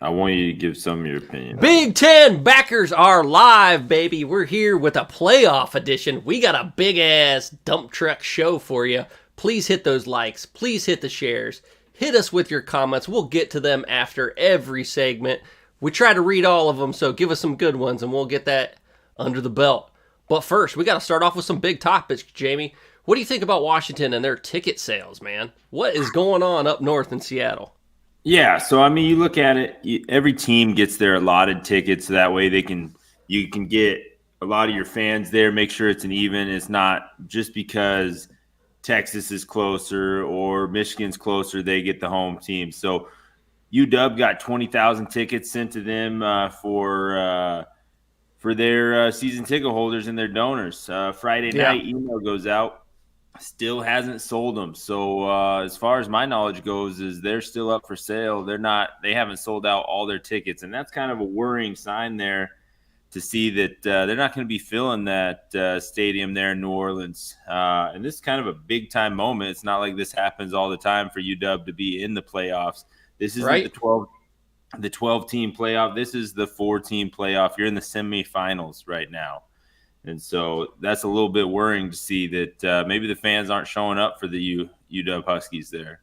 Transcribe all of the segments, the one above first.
I want you to give some of your opinion. BigTen Backers are live, baby. We're here with a playoff edition. We got a big-ass dump truck show for you. Please hit those likes. Please hit the shares. Hit us with your comments. We'll get to them after every segment. We try to read all of them, so give us some good ones, and we'll get that under the belt. But first, we got to start off with some big topics, Jamie. What do you think about Washington and their ticket sales, man? What is going on up north in Seattle? Yeah, so I mean, you look at it. Every team gets their allotted tickets, so that way you can get a lot of your fans there. Make sure it's an even. It's not just because Texas is closer or Michigan's closer, they get the home team. So UW got 20,000 tickets sent to them for their season ticket holders and their donors. Friday night email goes out. Still hasn't sold them. So as far as my knowledge goes, is they're still up for sale. They haven't sold out all their tickets, and that's kind of a worrying sign there to see that they're not going to be filling that stadium there in New Orleans. And this is kind of a big time moment. It's not like this happens all the time for UW to be in the playoffs. This isn't Right. the 12 team playoff. This is the 4-team playoff. You're in the semifinals right now. And so that's a little bit worrying to see that maybe the fans aren't showing up for the UW Huskies there.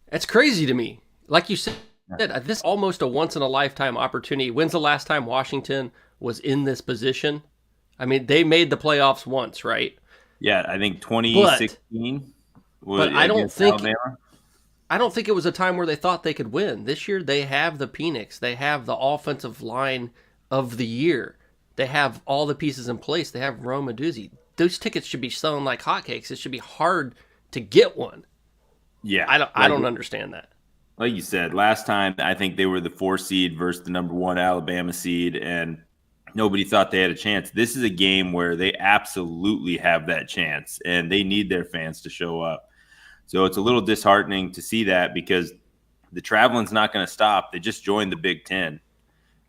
That's crazy to me. Like you said, this is almost a once-in-a-lifetime opportunity. When's the last time Washington was in this position? I mean, they made the playoffs once, right? Yeah, I think 2016 but I don't think Alabama. I don't think it was a time where they thought they could win. This year, they have the Penix. They have the offensive line of the year. They have all the pieces in place. They have Roma Duzzi. Those tickets should be selling like hotcakes. It should be hard to get one. Yeah, I don't understand that. Like you said, last time I think they were the 4 seed versus the number 1 Alabama seed, and nobody thought they had a chance. This is a game where they absolutely have that chance, and they need their fans to show up. So it's a little disheartening to see that because the traveling's not going to stop. They just joined the Big Ten.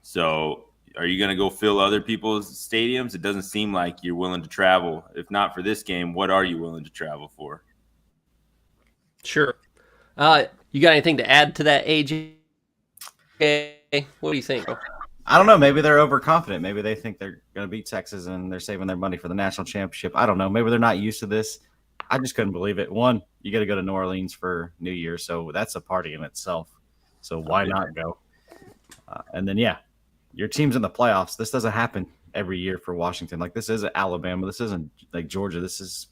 So are you going to go fill other people's stadiums? It doesn't seem like you're willing to travel. If not for this game, what are you willing to travel for? Sure. You got anything to add to that, AJ? What do you think? I don't know. Maybe they're overconfident. Maybe they think they're going to beat Texas and they're saving their money for the national championship. I don't know. Maybe they're not used to this. I just couldn't believe it. One, you got to go to New Orleans for New Year, so that's a party in itself. So why not go? And then, your team's in the playoffs. This doesn't happen every year for Washington. Like, this isn't Alabama. This isn't like Georgia. This is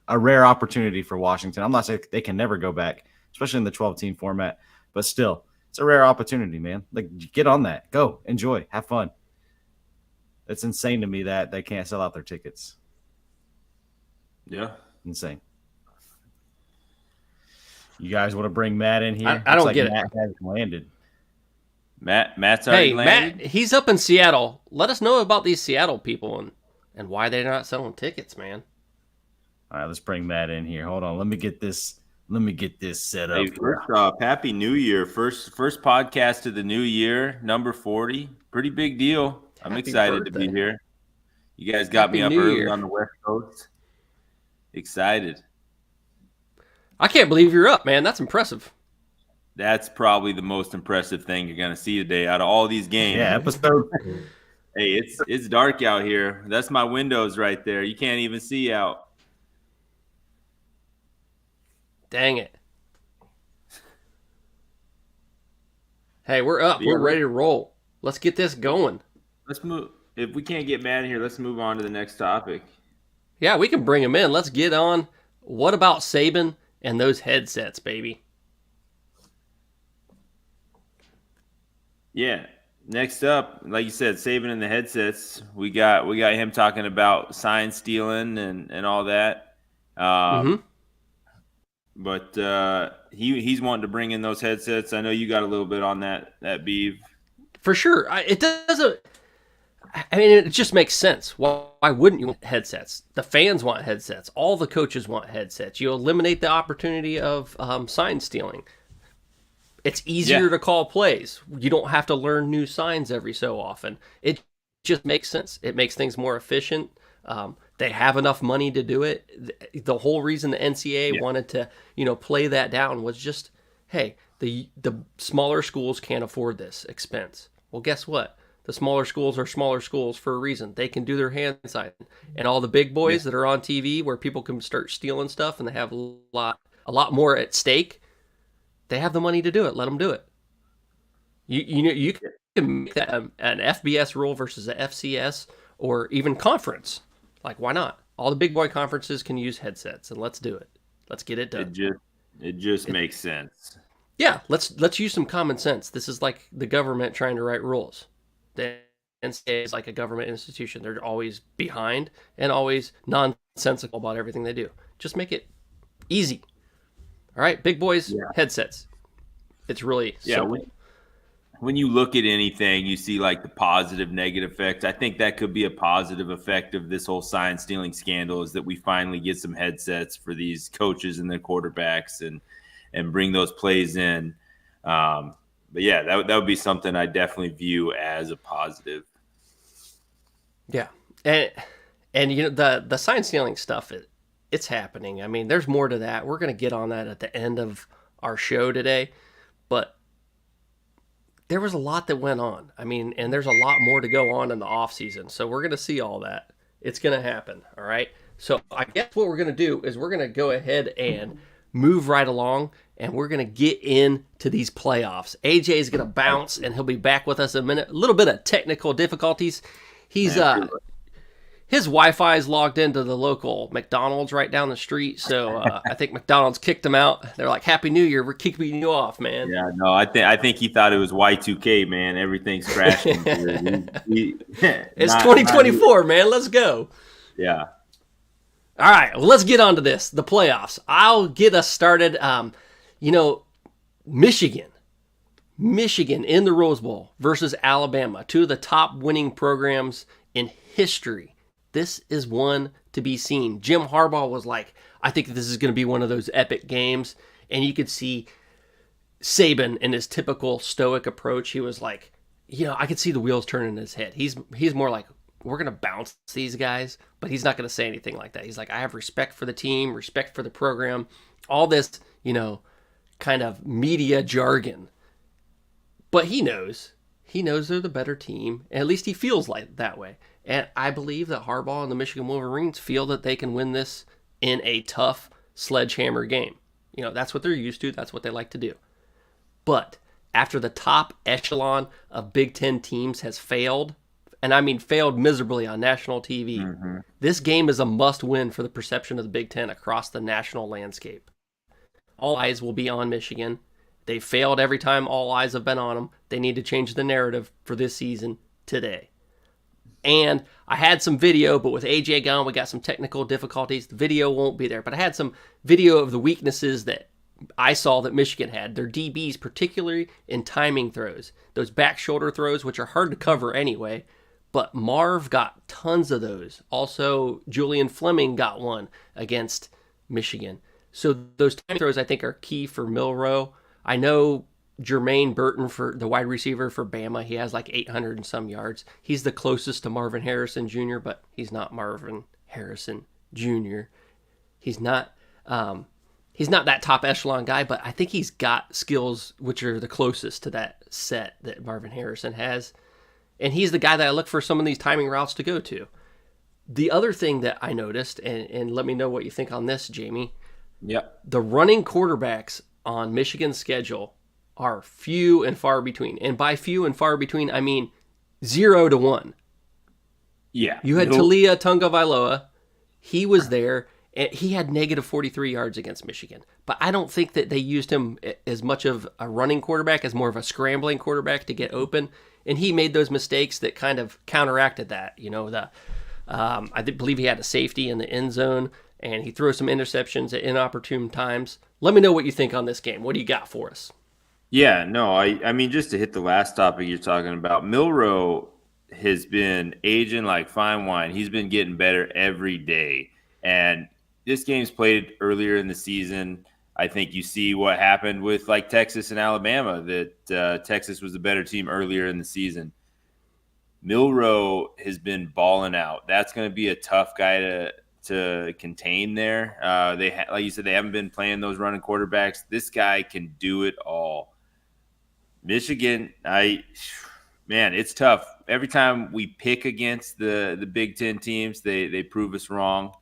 a rare opportunity for Washington. I'm not saying they can never go back, especially in the 12-team format, but still, it's a rare opportunity, man. Like, get on that. Go. Enjoy. Have fun. It's insane to me that they can't sell out their tickets. Yeah. Insane. You guys want to bring Matt in here? I don't get it. Matt has landed. Matt's already landed. Matt, he's up in Seattle. Let us know about these Seattle people and why they're not selling tickets, man. All right, let's bring Matt in here. Hold on. Let me get this set up. Hey, first off, Happy New Year. First podcast of the new year, number 40. Pretty big deal. I'm Happy excited birthday. to be here. You guys got me up New early Year. on the West Coast. Excited. I can't believe you're up, man. That's impressive. That's probably the most impressive thing you're going to see today out of all these games. Yeah, episode. Hey, it's dark out here. That's my windows right there. You can't even see out. Dang it. Hey, we're up. We're ready to roll. Let's get this going. Let's move. If we can't get Matt in here, let's move on to the next topic. Yeah, we can bring him in. Let's get on. What about Saban and those headsets, baby? Yeah. Next up, like you said, Saban and the headsets. We got him talking about sign stealing and all that. But he's wanting to bring in those headsets. I know you got a little bit on that Beeve. For sure. It doesn't. I mean, it just makes sense. Why wouldn't you want headsets? The fans want headsets. All the coaches want headsets. You eliminate the opportunity of sign stealing. It's easier to call plays. You don't have to learn new signs every so often. It just makes sense. It makes things more efficient. They have enough money to do it. The whole reason the NCAA wanted to, play that down was just, hey, The smaller schools can't afford this expense. Well, guess what? The smaller schools are smaller schools for a reason. They can do their hand sign. And all the big boys that are on TV where people can start stealing stuff and they have a lot more at stake, they have the money to do it. Let them do it. You can make that an FBS rule versus a FCS or even conference. Like, why not? All the big boy conferences can use headsets, and let's do it. Let's get it done. It just makes sense. Yeah, let's use some common sense. This is like the government trying to write rules. The NCAA is like a government institution. They're always behind and always nonsensical about everything they do. Just make it easy. All right, big boys, headsets. It's really simple. When you look at anything, you see like the positive, negative effects. I think that could be a positive effect of this whole sign stealing scandal is that we finally get some headsets for these coaches and their quarterbacks and bring those plays in. But yeah, that would be something I definitely view as a positive. Yeah. And you know, the sign stealing stuff, it's happening. I mean, there's more to that. We're going to get on that at the end of our show today. But there was a lot that went on. I mean, and there's a lot more to go on in the off season. So we're going to see all that. It's going to happen. All right. So I guess what we're going to do is we're going to go ahead and move right along, and we're going to get into these playoffs. AJ is going to bounce, and he'll be back with us in a minute. A little bit of technical difficulties. His Wi-Fi is logged into the local McDonald's right down the street, so I think McDonald's kicked him out. They're like, "Happy New Year, we're kicking you off, man." Yeah, no, I think he thought it was Y2K, man. Everything's crashing. It's 2024, man. Let's go. Yeah. All right, well, let's get on to this, the playoffs. I'll get us started. Michigan in the Rose Bowl versus Alabama, two of the top winning programs in history. This is one to be seen. Jim Harbaugh was like, I think this is going to be one of those epic games. And you could see Saban in his typical stoic approach. He was like, I could see the wheels turning in his head. He's more like, we're going to bounce these guys, but he's not going to say anything like that. He's like, I have respect for the team, respect for the program, all this, kind of media jargon. But he knows they're the better team. And at least he feels like that way. And I believe that Harbaugh and the Michigan Wolverines feel that they can win this in a tough sledgehammer game. That's what they're used to. That's what they like to do. But after the top echelon of Big Ten teams has failed, and I mean failed miserably on national TV, this game is a must-win for the perception of the Big Ten across the national landscape. All eyes will be on Michigan. They failed every time all eyes have been on them. They need to change the narrative for this season today. And I had some video, but with AJ gone, we got some technical difficulties. The video won't be there, but I had some video of the weaknesses that I saw that Michigan had. Their DBs, particularly in timing throws. Those back shoulder throws, which are hard to cover anyway, but Marv got tons of those. Also, Julian Fleming got one against Michigan. So those timing throws, I think, are key for Milroe. I know Jermaine Burton, for the wide receiver for Bama, he has like 800 and some yards. He's the closest to Marvin Harrison Jr., but he's not Marvin Harrison Jr. He's not that top echelon guy, but I think he's got skills which are the closest to that set that Marvin Harrison has. And he's the guy that I look for some of these timing routes to go to. The other thing that I noticed, and let me know what you think on this, Jamie. Yep. The running quarterbacks on Michigan's schedule are few and far between. And by few and far between, I mean 0 to 1. Yeah. You had Talia Tungavailoa. He was there. And he had negative 43 yards against Michigan. But I don't think that they used him as much of a running quarterback as more of a scrambling quarterback to get open. And he made those mistakes that kind of counteracted that. I believe he had a safety in the end zone, and he threw some interceptions at inopportune times. Let me know what you think on this game. What do you got for us? Yeah, no, I mean, just to hit the last topic you're talking about, Milroe has been aging like fine wine. He's been getting better every day. And this game's played earlier in the season. I think you see what happened with like Texas and Alabama, that Texas was the better team earlier in the season. Milroe has been balling out. That's going to be a tough guy to contain there. Like you said, they haven't been playing those running quarterbacks. This guy can do it all. Michigan, man, it's tough. Every time we pick against the Big Ten teams, they prove us wrong.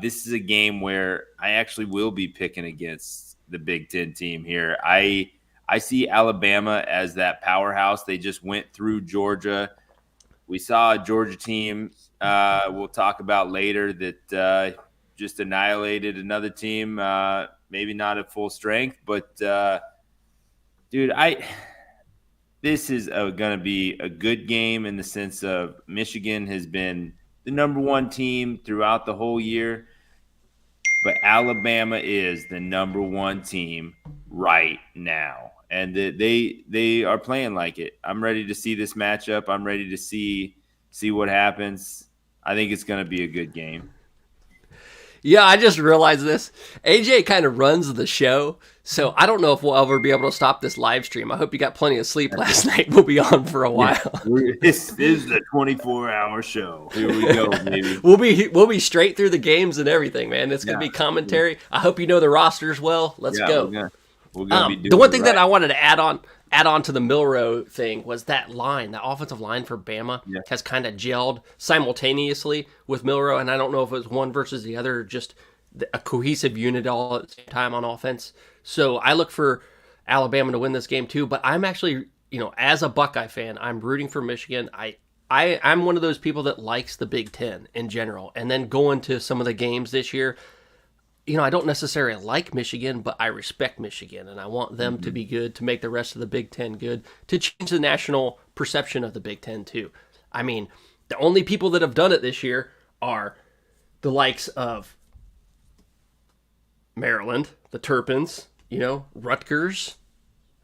This is a game where I actually will be picking against the Big Ten team here. I see Alabama as that powerhouse. They just went through Georgia. We saw a Georgia team we'll talk about later that just annihilated another team, maybe not at full strength. But, dude, this is going to be a good game in the sense of Michigan has been the number one team throughout the whole year. But Alabama is the number one team right now. And they are playing like it. I'm ready to see this matchup. I'm ready to see what happens. I think it's going to be a good game. Yeah, I just realized this. AJ kind of runs the show, so I don't know if we'll ever be able to stop this live stream. I hope you got plenty of sleep last night. We'll be on for a while. Yeah, this is the 24-hour show. Here we go, baby. We'll be straight through the games and everything, man. It's going to be commentary. I hope you know the rosters well. Let's go. We're gonna be doing the one thing that I wanted to add on to the Milroe thing was that offensive line for Bama has kind of gelled simultaneously with Milroe, and I don't know if it was one versus the other, just a cohesive unit all at the same time on offense. So I look for Alabama to win this game too, but I'm actually, as a Buckeye fan, I'm rooting for Michigan. I'm one of those people that likes the Big Ten in general, and then going to some of the games this year, I don't necessarily like Michigan, but I respect Michigan, and I want them to be good, to make the rest of the Big Ten good, to change the national perception of the Big Ten, too. I mean, the only people that have done it this year are the likes of Maryland, the Terrapins, Rutgers,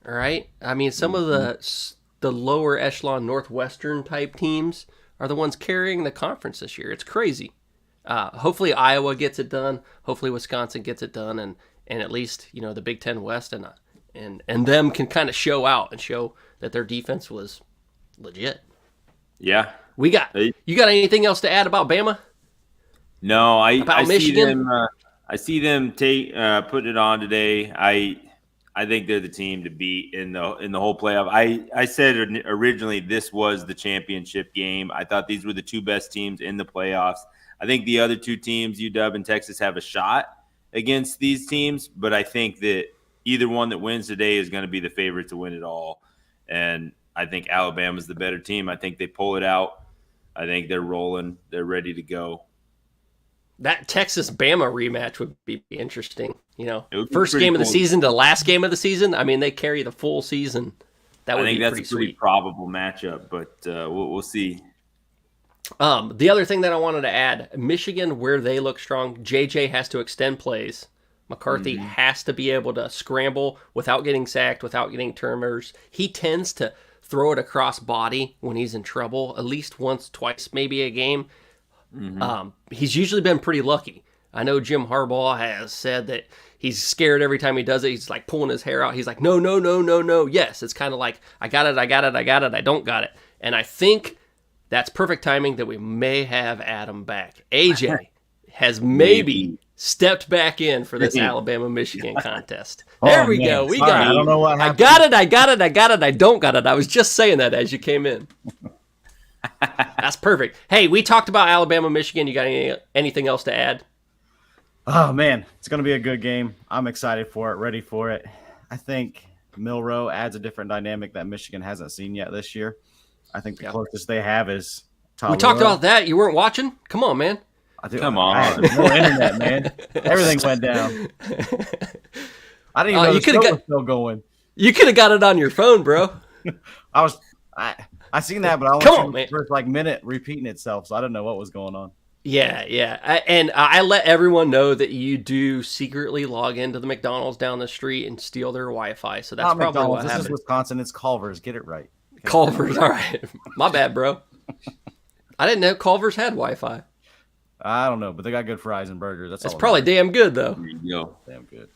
all right? I mean, some of the lower echelon Northwestern type teams are the ones carrying the conference this year. It's crazy. Hopefully Iowa gets it done. Hopefully Wisconsin gets it done, and at least the Big Ten West and them can kind of show out and show that their defense was legit. Yeah, you got anything else to add about Bama? No, I Michigan? I see them putting it on today. I think they're the team to beat in the whole playoff. I said originally this was the championship game. I thought these were the two best teams in the playoffs. I think the other two teams, UW and Texas, have a shot against these teams, but I think that either one that wins today is going to be the favorite to win it all. And I think Alabama's the better team. I think they pull it out. I think they're rolling. They're ready to go. That Texas-Bama rematch would be interesting. First game of the season to last game of the season. I mean, they carry the full season. That would be pretty sweet. I think that's a pretty probable matchup, but we'll see. The other thing that I wanted to add, Michigan, where they look strong, JJ has to extend plays. McCarthy has to be able to scramble without getting sacked, without getting turnovers. He tends to throw it across body when he's in trouble, at least once, twice, maybe a game. He's usually been pretty lucky. I know Jim Harbaugh has said that he's scared every time he does it. He's like pulling his hair out. He's like, no. Yes, it's kind of like, I got it, I don't got it. And I think that's perfect timing that we may have Adam back. AJ has maybe stepped back in for this Alabama-Michigan contest. There we go. We got it. I don't know what happened. I got it, I don't got it. I was just saying that as you came in. That's perfect. Hey, we talked about Alabama-Michigan. You got anything else to add? Oh, man, it's going to be a good game. I'm excited for it, ready for it. I think Milroe adds a different dynamic that Michigan hasn't seen yet this year. I think the closest they have is Tallulah. We talked about that. You weren't watching? Come on, man. Come on. I had no internet, man. Everything went down. I didn't even know the show was still going. You could have got it on your phone, bro. I seen that, but I only seen the first minute repeating itself, so I didn't know what was going on. Yeah. I let everyone know that you do secretly log into the McDonald's down the street and steal their Wi-Fi. So that's not probably McDonald's. what happened. This is Wisconsin. It's Culver's. Get it right. Okay. Culver's. All right. My bad, bro. I didn't know Culver's had Wi-Fi. I don't know, but they got good fries and burgers. That's probably damn good, though. There you go. Damn good.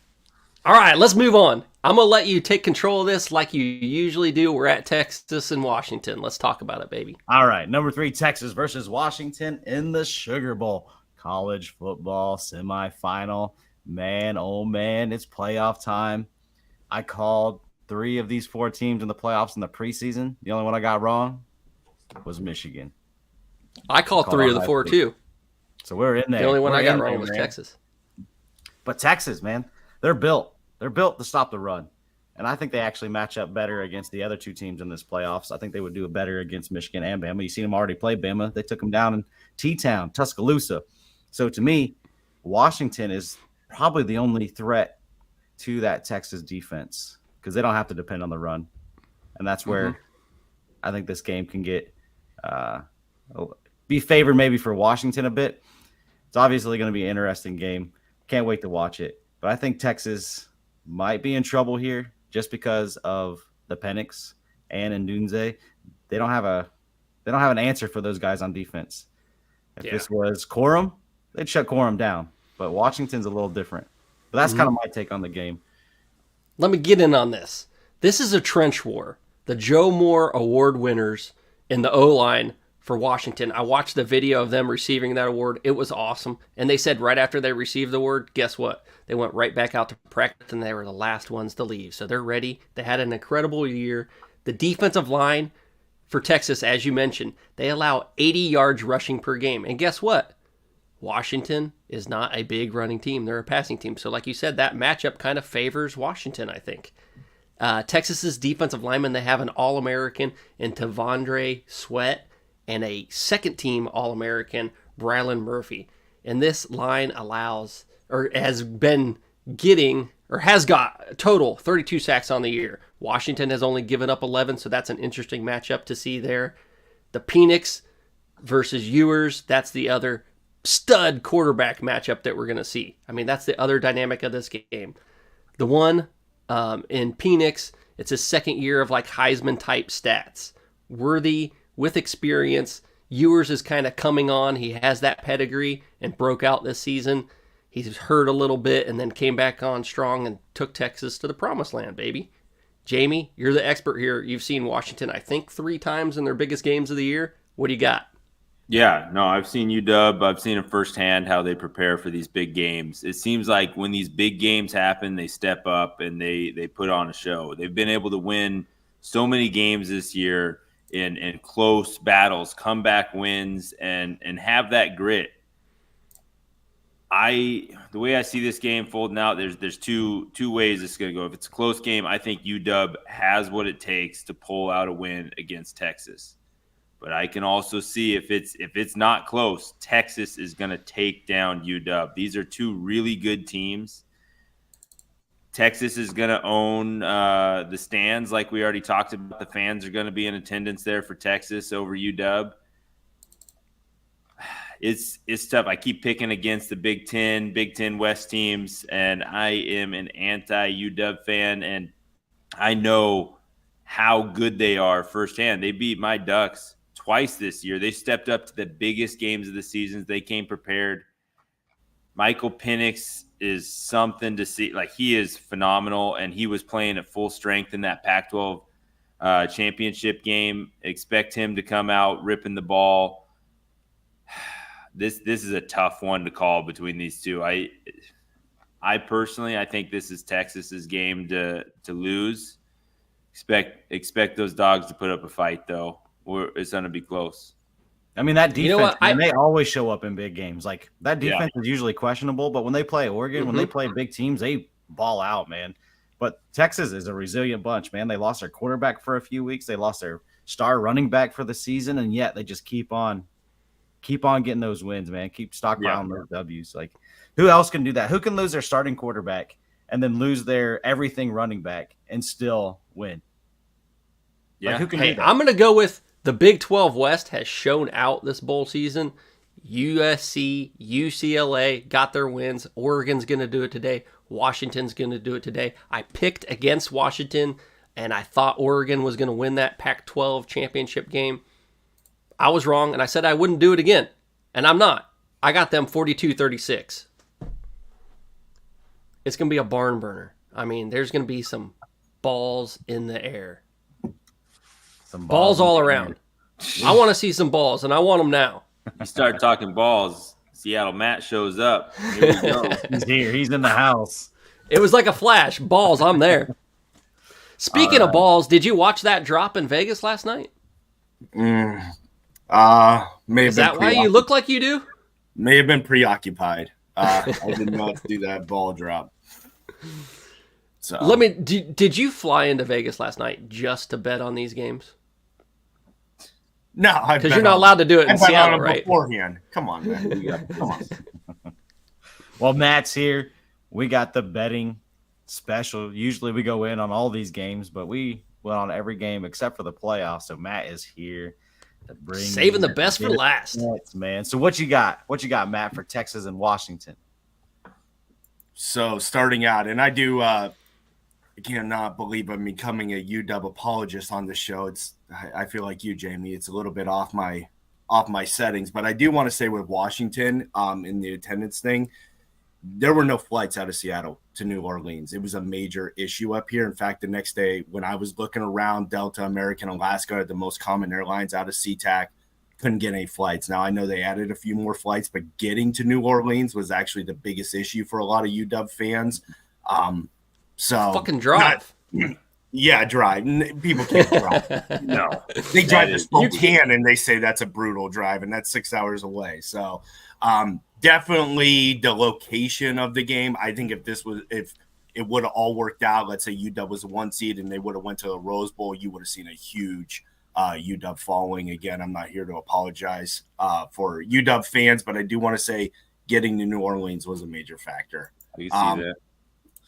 All right, let's move on. I'm going to let you take control of this like you usually do. We're at Texas and Washington. Let's talk about it, baby. All right, number 3, Texas versus Washington in the Sugar Bowl. college football semifinal. Man, oh man, it's playoff time. I called 3 of these 4 teams in the playoffs in the preseason. The only one I got wrong was Michigan. I called 3 of the 4 too. So we're in there. The only one we're I got wrong was Texas. But Texas, man, they're built. They're built to stop the run. And I think they actually match up better against the other 2 teams in this playoffs. I think they would do better against Michigan and Bama. You've seen them already play Bama. They took them down in T-Town, Tuscaloosa. So to me, Washington is probably the only threat to that Texas defense because they don't have to depend on the run. And that's where I think this game can get be favored maybe for Washington a bit. It's obviously going to be an interesting game. Can't wait to watch it. But I think Texas might be in trouble here just because of the Penix and Ndunze. They don't have an answer for those guys on defense. If this was Corum, they'd shut Corum down. But Washington's a little different. But that's kind of my take on the game. Let me get in on this. This is a trench war. The Joe Moore Award winners in the O-line for Washington. I watched the video of them receiving that award. It was awesome. And they said right after they received the award, guess what? They went right back out to practice, and they were the last ones to leave. So they're ready. They had an incredible year. The defensive line for Texas, as you mentioned, they allow 80 yards rushing per game. And guess what? Washington is not a big running team. They're a passing team. So like you said, that matchup kind of favors Washington, I think. Texas's defensive linemen, they have an All-American in Tavondre Sweat and a second-team All-American, Brylan Murphy. And this line allows, or has been getting, or has got a total 32 sacks on the year. Washington has only given up 11, so that's an interesting matchup to see there. The Penix versus Ewers, that's the other stud quarterback matchup that we're going to see. I mean, that's the other dynamic of this game. The one in Penix, it's his second year of like Heisman-type stats. Worthy with experience. Ewers is kind of coming on. He has that pedigree and broke out this season. He's hurt a little bit and then came back on strong and took Texas to the promised land, baby. Jamie, you're the expert here. You've seen Washington, I think, 3 times in their biggest games of the year. What do you got? Yeah, no, I've seen UW. I've seen it firsthand how they prepare for these big games. It seems like when these big games happen, they step up and they put on a show. They've been able to win so many games this year in close battles, comeback wins, and have that grit. The way I see this game folding out, there's two ways it's going to go. If it's a close game, I think UW has what it takes to pull out a win against Texas. But I can also see if it's not close, Texas is going to take down UW. These are 2 really good teams. Texas is going to own the stands like we already talked about. The fans are going to be in attendance there for Texas over UW. It's tough. I keep picking against the Big Ten West teams, and I am an anti-UW fan, and I know how good they are firsthand. They beat my Ducks twice this year. They stepped up to the biggest games of the season. They came prepared. Michael Penix is something to see. Like, he is phenomenal, and he was playing at full strength in that Pac-12 championship game. Expect him to come out ripping the ball. This is a tough one to call between these 2. I personally, I think this is Texas's game to lose. Expect those dogs to put up a fight, though. It's going to be close. I mean, that defense, they always show up in big games. Like, that defense is usually questionable, but when they play Oregon, when they play big teams, they ball out, man. But Texas is a resilient bunch, man. They lost their quarterback for a few weeks. They lost their star running back for the season, and yet they just keep on getting those wins, man. Keep stockpiling those W's. Like, who else can do that? Who can lose their starting quarterback and then lose their everything running back and still win? Yeah. Like, who can do that? I'm going to go with the Big 12 West has shown out this bowl season. USC, UCLA got their wins. Oregon's going to do it today. Washington's going to do it today. I picked against Washington, and I thought Oregon was going to win that Pac-12 championship game. I was wrong, and I said I wouldn't do it again, and I'm not. I got them 42-36. It's going to be a barn burner. I mean, there's going to be some balls in the air. Some balls all around. I want to see some balls, and I want them now. You start talking balls, Seattle Matt shows up. Here we go. He's here. He's in the house. It was like a flash. Balls, I'm there. Speaking of balls, did you watch that drop in Vegas last night? May have Is that why you look like you do? May have been preoccupied. I did not do that ball drop. So did you fly into Vegas last night just to bet on these games? No, because you're not allowed to do it in Seattle, right? Beforehand. Come on, man. Come on. Well, Matt's here. We got the betting special. Usually we go in on all these games, but we went on every game except for the playoffs. So Matt is here to bring saving the best for last, man. So what you got? What you got, Matt, for Texas and Washington? So starting out, and I do. I cannot believe I'm becoming a UW apologist on the show. I feel like you, Jamie. It's a little bit off my settings, but I do want to say with Washington, in the attendance thing, there were no flights out of Seattle to New Orleans. It was a major issue up here. In fact, the next day when I was looking around, Delta, American, Alaska are the most common airlines out of SeaTac. Couldn't get any flights. Now I know they added a few more flights, but getting to New Orleans was actually the biggest issue for a lot of UW fans. So fucking drive. Drive. People can't drive. No, they drive to Spokane and they say that's a brutal drive, and that's 6 hours away. So, definitely the location of the game. I think if it would have all worked out, let's say UW was a 1 seed and they would have went to the Rose Bowl, you would have seen a huge UW following. Again, I'm not here to apologize for UW fans, but I do want to say getting to New Orleans was a major factor. You see that.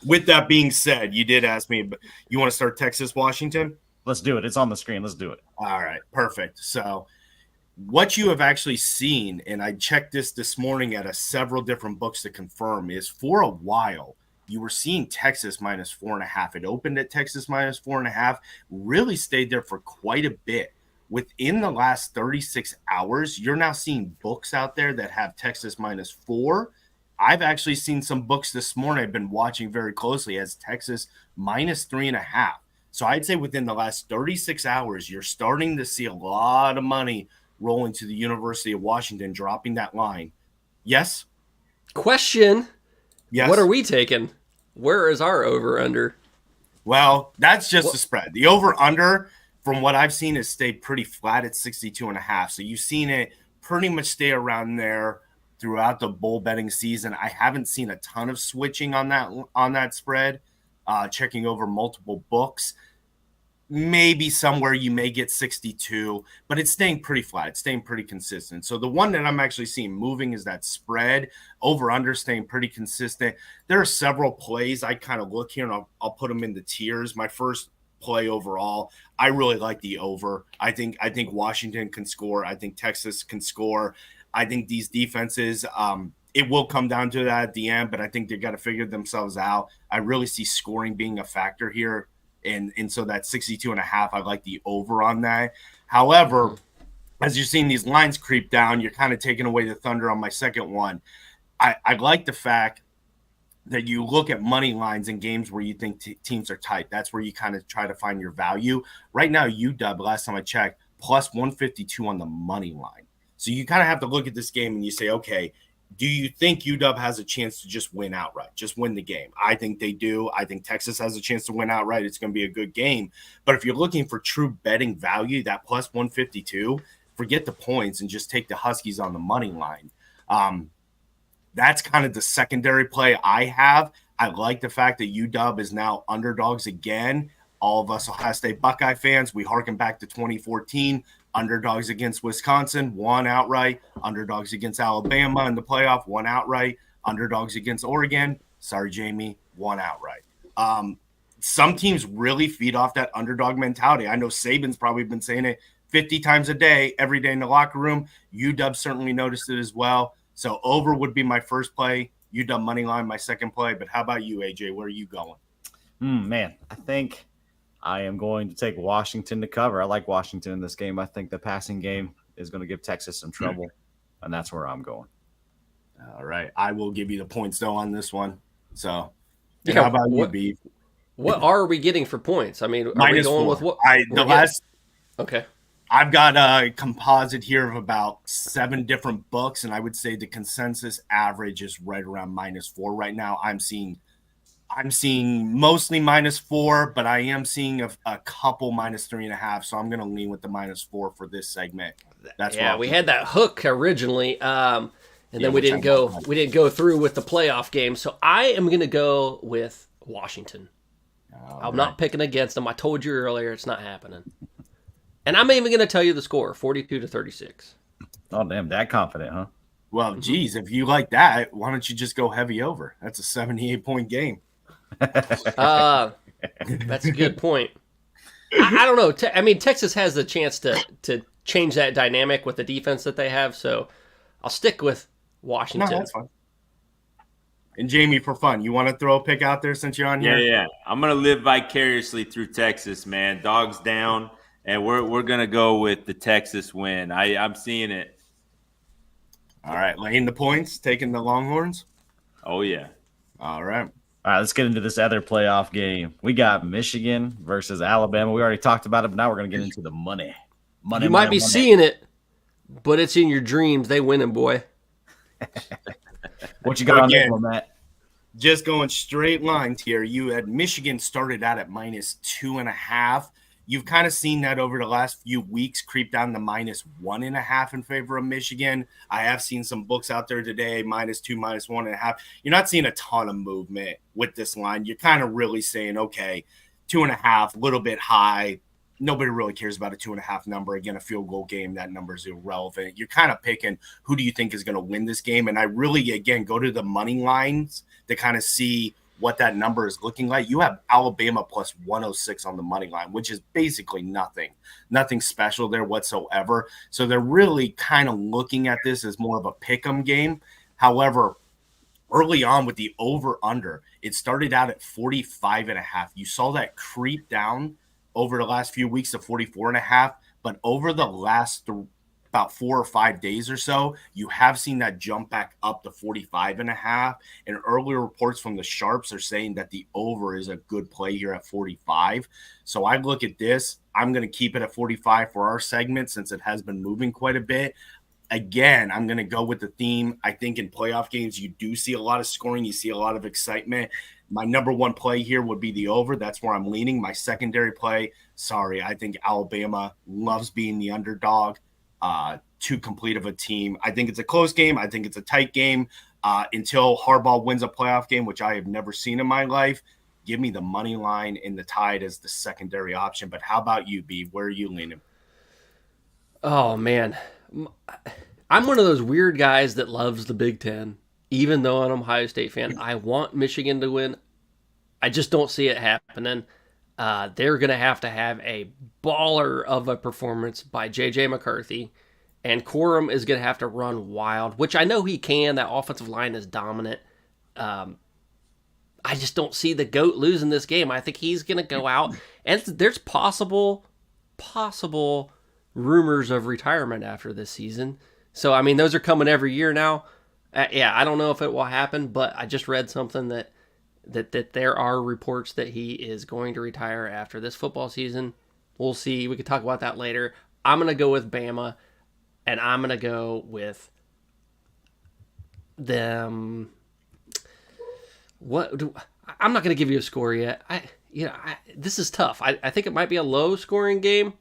With that being said, you did ask me, but you want to start Texas, Washington? Let's do it. It's on the screen. Let's do it. All right, perfect. So what you have actually seen, and I checked this morning at several different books to confirm, is for a while you were seeing Texas minus 4.5. It opened at Texas minus 4.5, really stayed there for quite a bit. Within the last 36 hours, you're now seeing books out there that have Texas minus 4. I've actually seen some books this morning I've been watching very closely as Texas minus 3.5. So I'd say within the last 36 hours, you're starting to see a lot of money rolling to the University of Washington, dropping that line. Yes? Question. Yes. What are we taking? Where is our over-under? Well, that's just the spread. The over-under, from what I've seen, has stayed pretty flat at 62.5. So you've seen it pretty much stay around there throughout the bowl betting season. I haven't seen a ton of switching on that spread, checking over multiple books. Maybe somewhere you may get 62, but it's staying pretty flat. It's staying pretty consistent. So the one that I'm actually seeing moving is that spread. Over-under staying pretty consistent. There are several plays I kind of look here, and I'll put them into tiers. My first play overall, I really like the over. I think Washington can score. I think Texas can score. I think these defenses, it will come down to that at the end, but I think they've got to figure themselves out. I really see scoring being a factor here. And so that 62.5, I like the over on that. However, as you're seeing these lines creep down, you're kind of taking away the thunder on my second one. I like the fact that you look at money lines in games where you think teams are tight. That's where you kind of try to find your value. Right now, UW, last time I checked, plus 152 on the money line. So you kind of have to look at this game and you say, okay, do you think UW has a chance to just win outright, just win the game? I think they do. I think Texas has a chance to win outright. It's going to be a good game. But if you're looking for true betting value, that plus 152, forget the points and just take the Huskies on the money line. That's kind of the secondary play I have. I like the fact that UW is now underdogs again. All of us Ohio State Buckeye fans, we harken back to 2014. Underdogs against Wisconsin, won outright. Underdogs against Alabama in the playoff, won outright. Underdogs against Oregon, sorry, Jamie, won outright. Some teams really feed off that underdog mentality. I know Saban's probably been saying it 50 times a day, every day in the locker room. UW certainly noticed it as well. So over would be my first play. UW money line, my second play. But how about you, AJ? Where are you going? Man, I think I am going to take Washington to cover. I like Washington in this game. I think the passing game is going to give Texas some trouble, and that's where I'm going. All right. I will give you the points, though, on this one. So, yeah, how about you, Beef? What are we getting for points? I mean, are minus we going 4. with what? Okay. I've got a composite here of about 7 different books, and I would say the consensus average is right around -4 right now. I'm seeing mostly -4, but I am seeing a couple -3.5. So I'm going to lean with the -4 for this segment. That's we had that hook originally, and then we didn't go through with the playoff game. So I am going to go with Washington. I'm not picking against them. I told you earlier it's not happening. And I'm even going to tell you the score, 42-36. Oh, damn, that confident, huh? Well, geez, if you like that, why don't you just go heavy over? That's a 78-point game. That's a good point. I don't know. Texas has the chance to change that dynamic with the defense that they have, so I'll stick with Washington. No, that's fine. And Jamie, for fun, you want to throw a pick out there since you're on here? Yeah. I'm gonna live vicariously through Texas, man. Dogs down, and we're gonna go with the Texas win. I'm seeing it. All right, laying the points, taking the Longhorns. Oh yeah. All right. All right, let's get into this other playoff game. We got Michigan versus Alabama. We already talked about it, but now we're going to get into the money. You might be seeing it, but it's in your dreams. They winning, boy. What you got on this one, Matt? Just going straight lines here. You had Michigan started out at -2.5. You've kind of seen that over the last few weeks creep down to -1.5 in favor of Michigan. I have seen some books out there today, -2, -1.5. You're not seeing a ton of movement with this line. You're kind of really saying, okay, 2.5, a little bit high. Nobody really cares about a 2.5 number. Again, a field goal game, that number is irrelevant. You're kind of picking who do you think is going to win this game. And I really, again, go to the money lines to kind of see what that number is looking like. You have Alabama plus 106 on the money line, which is basically nothing special there whatsoever. So they're really kind of looking at this as more of a pick 'em game. However, early on with the over under, it started out at 45.5. You saw that creep down over the last few weeks to 44.5, but over the last about 4 or 5 days or so, you have seen that jump back up to 45.5. And earlier reports from the Sharps are saying that the over is a good play here at 45. So I look at this. I'm going to keep it at 45 for our segment since it has been moving quite a bit. Again, I'm going to go with the theme. I think in playoff games, you do see a lot of scoring. You see a lot of excitement. My number one play here would be the over. That's where I'm leaning. My secondary play, I think Alabama loves being the underdog. Too complete of a team. I think it's a close game. I think it's a tight game until Harbaugh wins a playoff game, which I have never seen in my life. Give me the money line in the Tide as the secondary option. But how about you, B? Where are you leaning? Oh, man. I'm one of those weird guys that loves the Big Ten. Even though I'm an Ohio State fan, I want Michigan to win. I just don't see it happening. They're going to have a baller of a performance by J.J. McCarthy, and Corum is going to have to run wild, which I know he can. That offensive line is dominant. I just don't see the GOAT losing this game. I think he's going to go out, and there's possible rumors of retirement after this season. So, I mean, those are coming every year now. I don't know if it will happen, but I just read something that there are reports that he is going to retire after this football season. We'll see. We can talk about that later. I'm going to go with Bama, and I'm going to go with them. I'm not going to give you a score yet. This is tough. I think it might be a low-scoring game.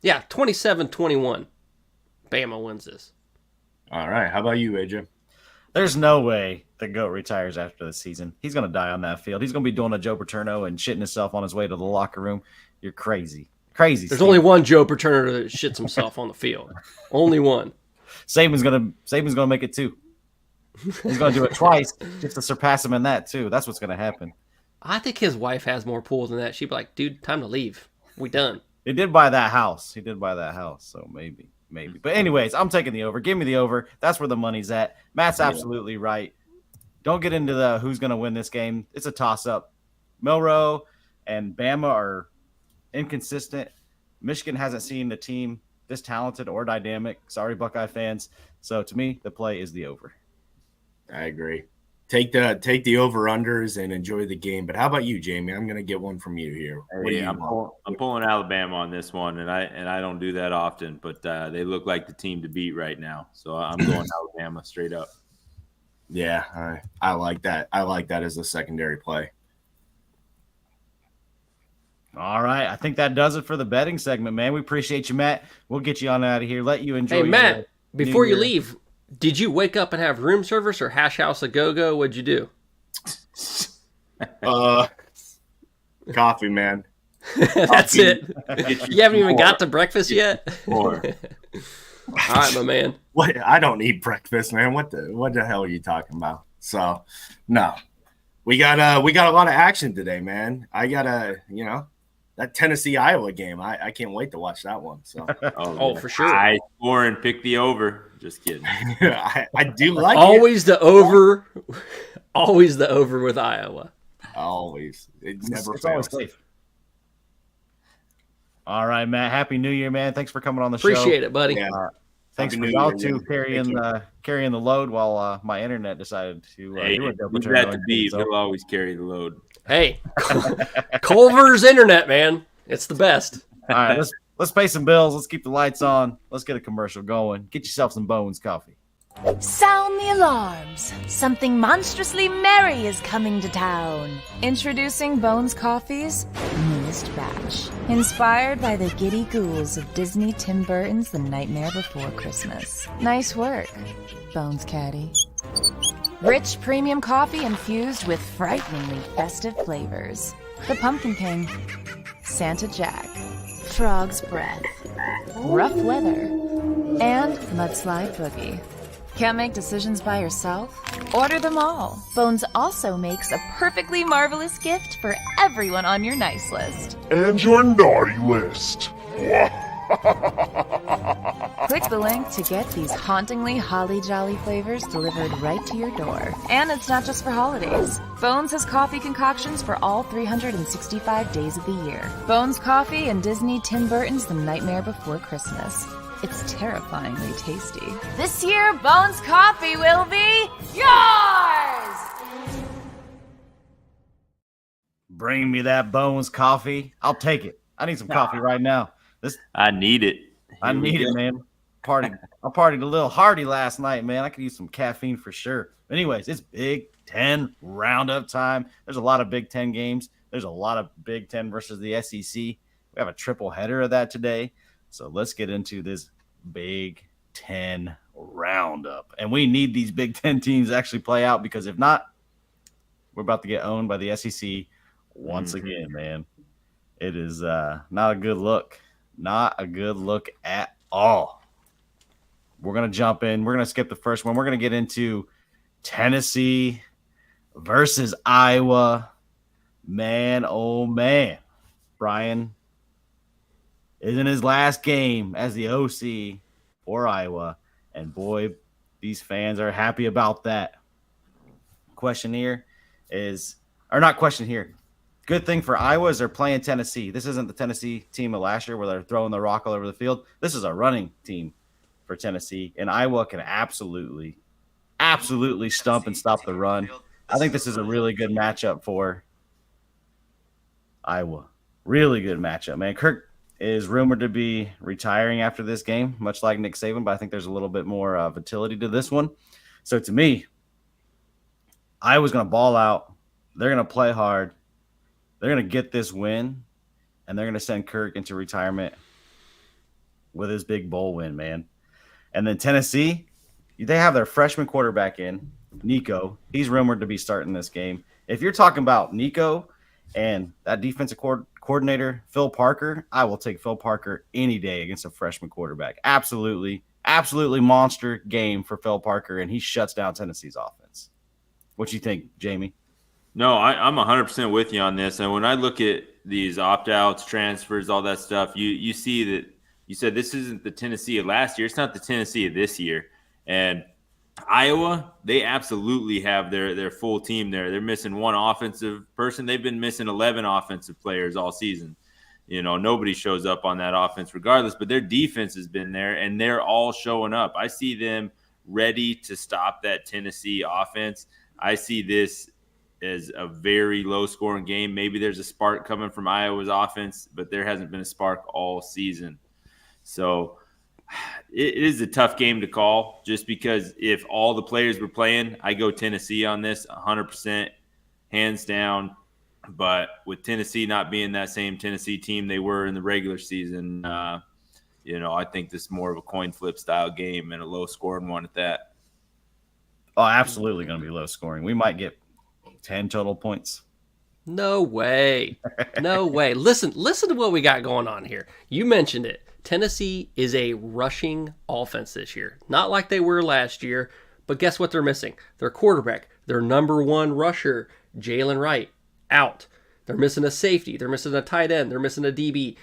Yeah, 27-21. Bama wins this. All right. How about you, AJ? There's no way the GOAT retires after the season. He's going to die on that field. He's going to be doing a Joe Paterno and shitting himself on his way to the locker room. You're crazy. Crazy. There's only one Joe Paterno that shits himself on the field. Only one. Saban's gonna make it too. He's going to do it twice just to surpass him in that too. That's what's going to happen. I think his wife has more pull than that. She'd be like, dude, time to leave. We done. He did buy that house. So maybe. But anyways, I'm taking the over. Give me the over. That's where the money's at. Matt's absolutely right. Don't get into the who's going to win this game. It's a toss-up. Milroe and Bama are inconsistent. Michigan hasn't seen the team this talented or dynamic. Sorry, Buckeye fans. So to me, the play is the over. I agree. Take the over-unders and enjoy the game. But how about you, Jamie? I'm going to get one from you here. I'm pulling Alabama on this one, and I don't do that often, but they look like the team to beat right now. So I'm going Alabama straight up. Yeah, I like that. I like that as a secondary play. All right. I think that does it for the betting segment, man. We appreciate you, Matt. We'll get you on out of here. Let you enjoy. Hey, Matt, before you leave, did you wake up and have room service or hash house a go-go? What'd you do? Coffee, man. That's it. You haven't even got to breakfast yet? More. All right, my man. What? I don't eat breakfast, man. What the hell are you talking about? So, no. We got a lot of action today, man. I got that Tennessee Iowa game. I can't wait to watch that one. So, for sure. I score and pick the over. Just kidding. I do like always the over with Iowa. Always. It's always safe. All right, Matt. Happy New Year, man. Thanks for coming on the show. Appreciate it, buddy. Yeah. Thanks for y'all too carrying the load while my internet decided to do a double turn. That to be, he'll always carry the load. Hey, Culver's internet, man. It's the best. All right, let's pay some bills. Let's keep the lights on. Let's get a commercial going. Get yourself some Bones coffee. Sound the alarms. Something monstrously merry is coming to town. Introducing Bones Coffee's newest batch. Inspired by the giddy ghouls of Disney Tim Burton's The Nightmare Before Christmas. Nice work, Bones Caddy. Rich premium coffee infused with frighteningly festive flavors. The Pumpkin King, Santa Jack, Frog's Breath, Rough Weather, and Mudslide Boogie. Can't make decisions by yourself? Order them all. Bones also makes a perfectly marvelous gift for everyone on your nice list. And your naughty list. Click the link to get these hauntingly holly jolly flavors delivered right to your door. And it's not just for holidays. Bones has coffee concoctions for all 365 days of the year. Bones Coffee and Disney Tim Burton's The Nightmare Before Christmas. It's terrifyingly tasty. This year, Bones Coffee will be yours! Bring me that Bones coffee. I'll take it. I need some coffee right now. I need it. I need it, man. I partied a little hardy last night, man. I could use some caffeine for sure. Anyways, it's Big Ten roundup time. There's a lot of Big Ten games. There's a lot of Big Ten versus the SEC. We have a triple header of that today. So let's get into this Big Ten roundup. And we need these Big Ten teams to actually play out, because if not, we're about to get owned by the SEC once again, man. It is not a good look. Not a good look at all. We're going to jump in. We're going to skip the first one. We're going to get into Tennessee versus Iowa. Man, oh man. Brian is in his last game as the OC for Iowa. And boy, these fans are happy about that. Question here is, or not question here. Good thing for Iowa is they're playing Tennessee. This isn't the Tennessee team of last year where they're throwing the rock all over the field. This is a running team for Tennessee, and Iowa can absolutely stump and stop the run. I think this is a really good matchup for Iowa. Really good matchup, man. Kirk is rumored to be retiring after this game, much like Nick Saban, but I think there's a little bit more volatility to this one. So to me, Iowa's going to ball out. They're going to play hard. They're going to get this win, and they're going to send Kirk into retirement with his big bowl win, man. And then Tennessee, they have their freshman quarterback in, Nico. He's rumored to be starting this game. If you're talking about Nico and that defensive coordinator, Phil Parker, I will take Phil Parker any day against a freshman quarterback. Absolutely monster game for Phil Parker, and he shuts down Tennessee's offense. What you think, Jamie? No, I'm 100% with you on this. And when I look at these opt-outs, transfers, all that stuff, you see that you said this isn't the Tennessee of last year. It's not the Tennessee of this year. And Iowa, they absolutely have their full team there. They're missing one offensive person. They've been missing 11 offensive players all season. You know, nobody shows up on that offense regardless, but their defense has been there, and they're all showing up. I see them ready to stop that Tennessee offense. I see this as a very low-scoring game. Maybe there's a spark coming from Iowa's offense, but there hasn't been a spark all season. So it is a tough game to call just because if all the players were playing, I go Tennessee on this 100%, hands down. But with Tennessee not being that same Tennessee team they were in the regular season, I think this is more of a coin flip style game and a low-scoring one at that. Oh, absolutely going to be low scoring. We might get 10 total points. No way. No way. Listen to what we got going on here. You mentioned it. Tennessee is a rushing offense this year. Not like they were last year, but guess what they're missing? Their quarterback, their number one rusher, Jalen Wright, out. They're missing a safety. They're missing a tight end. They're missing a DB.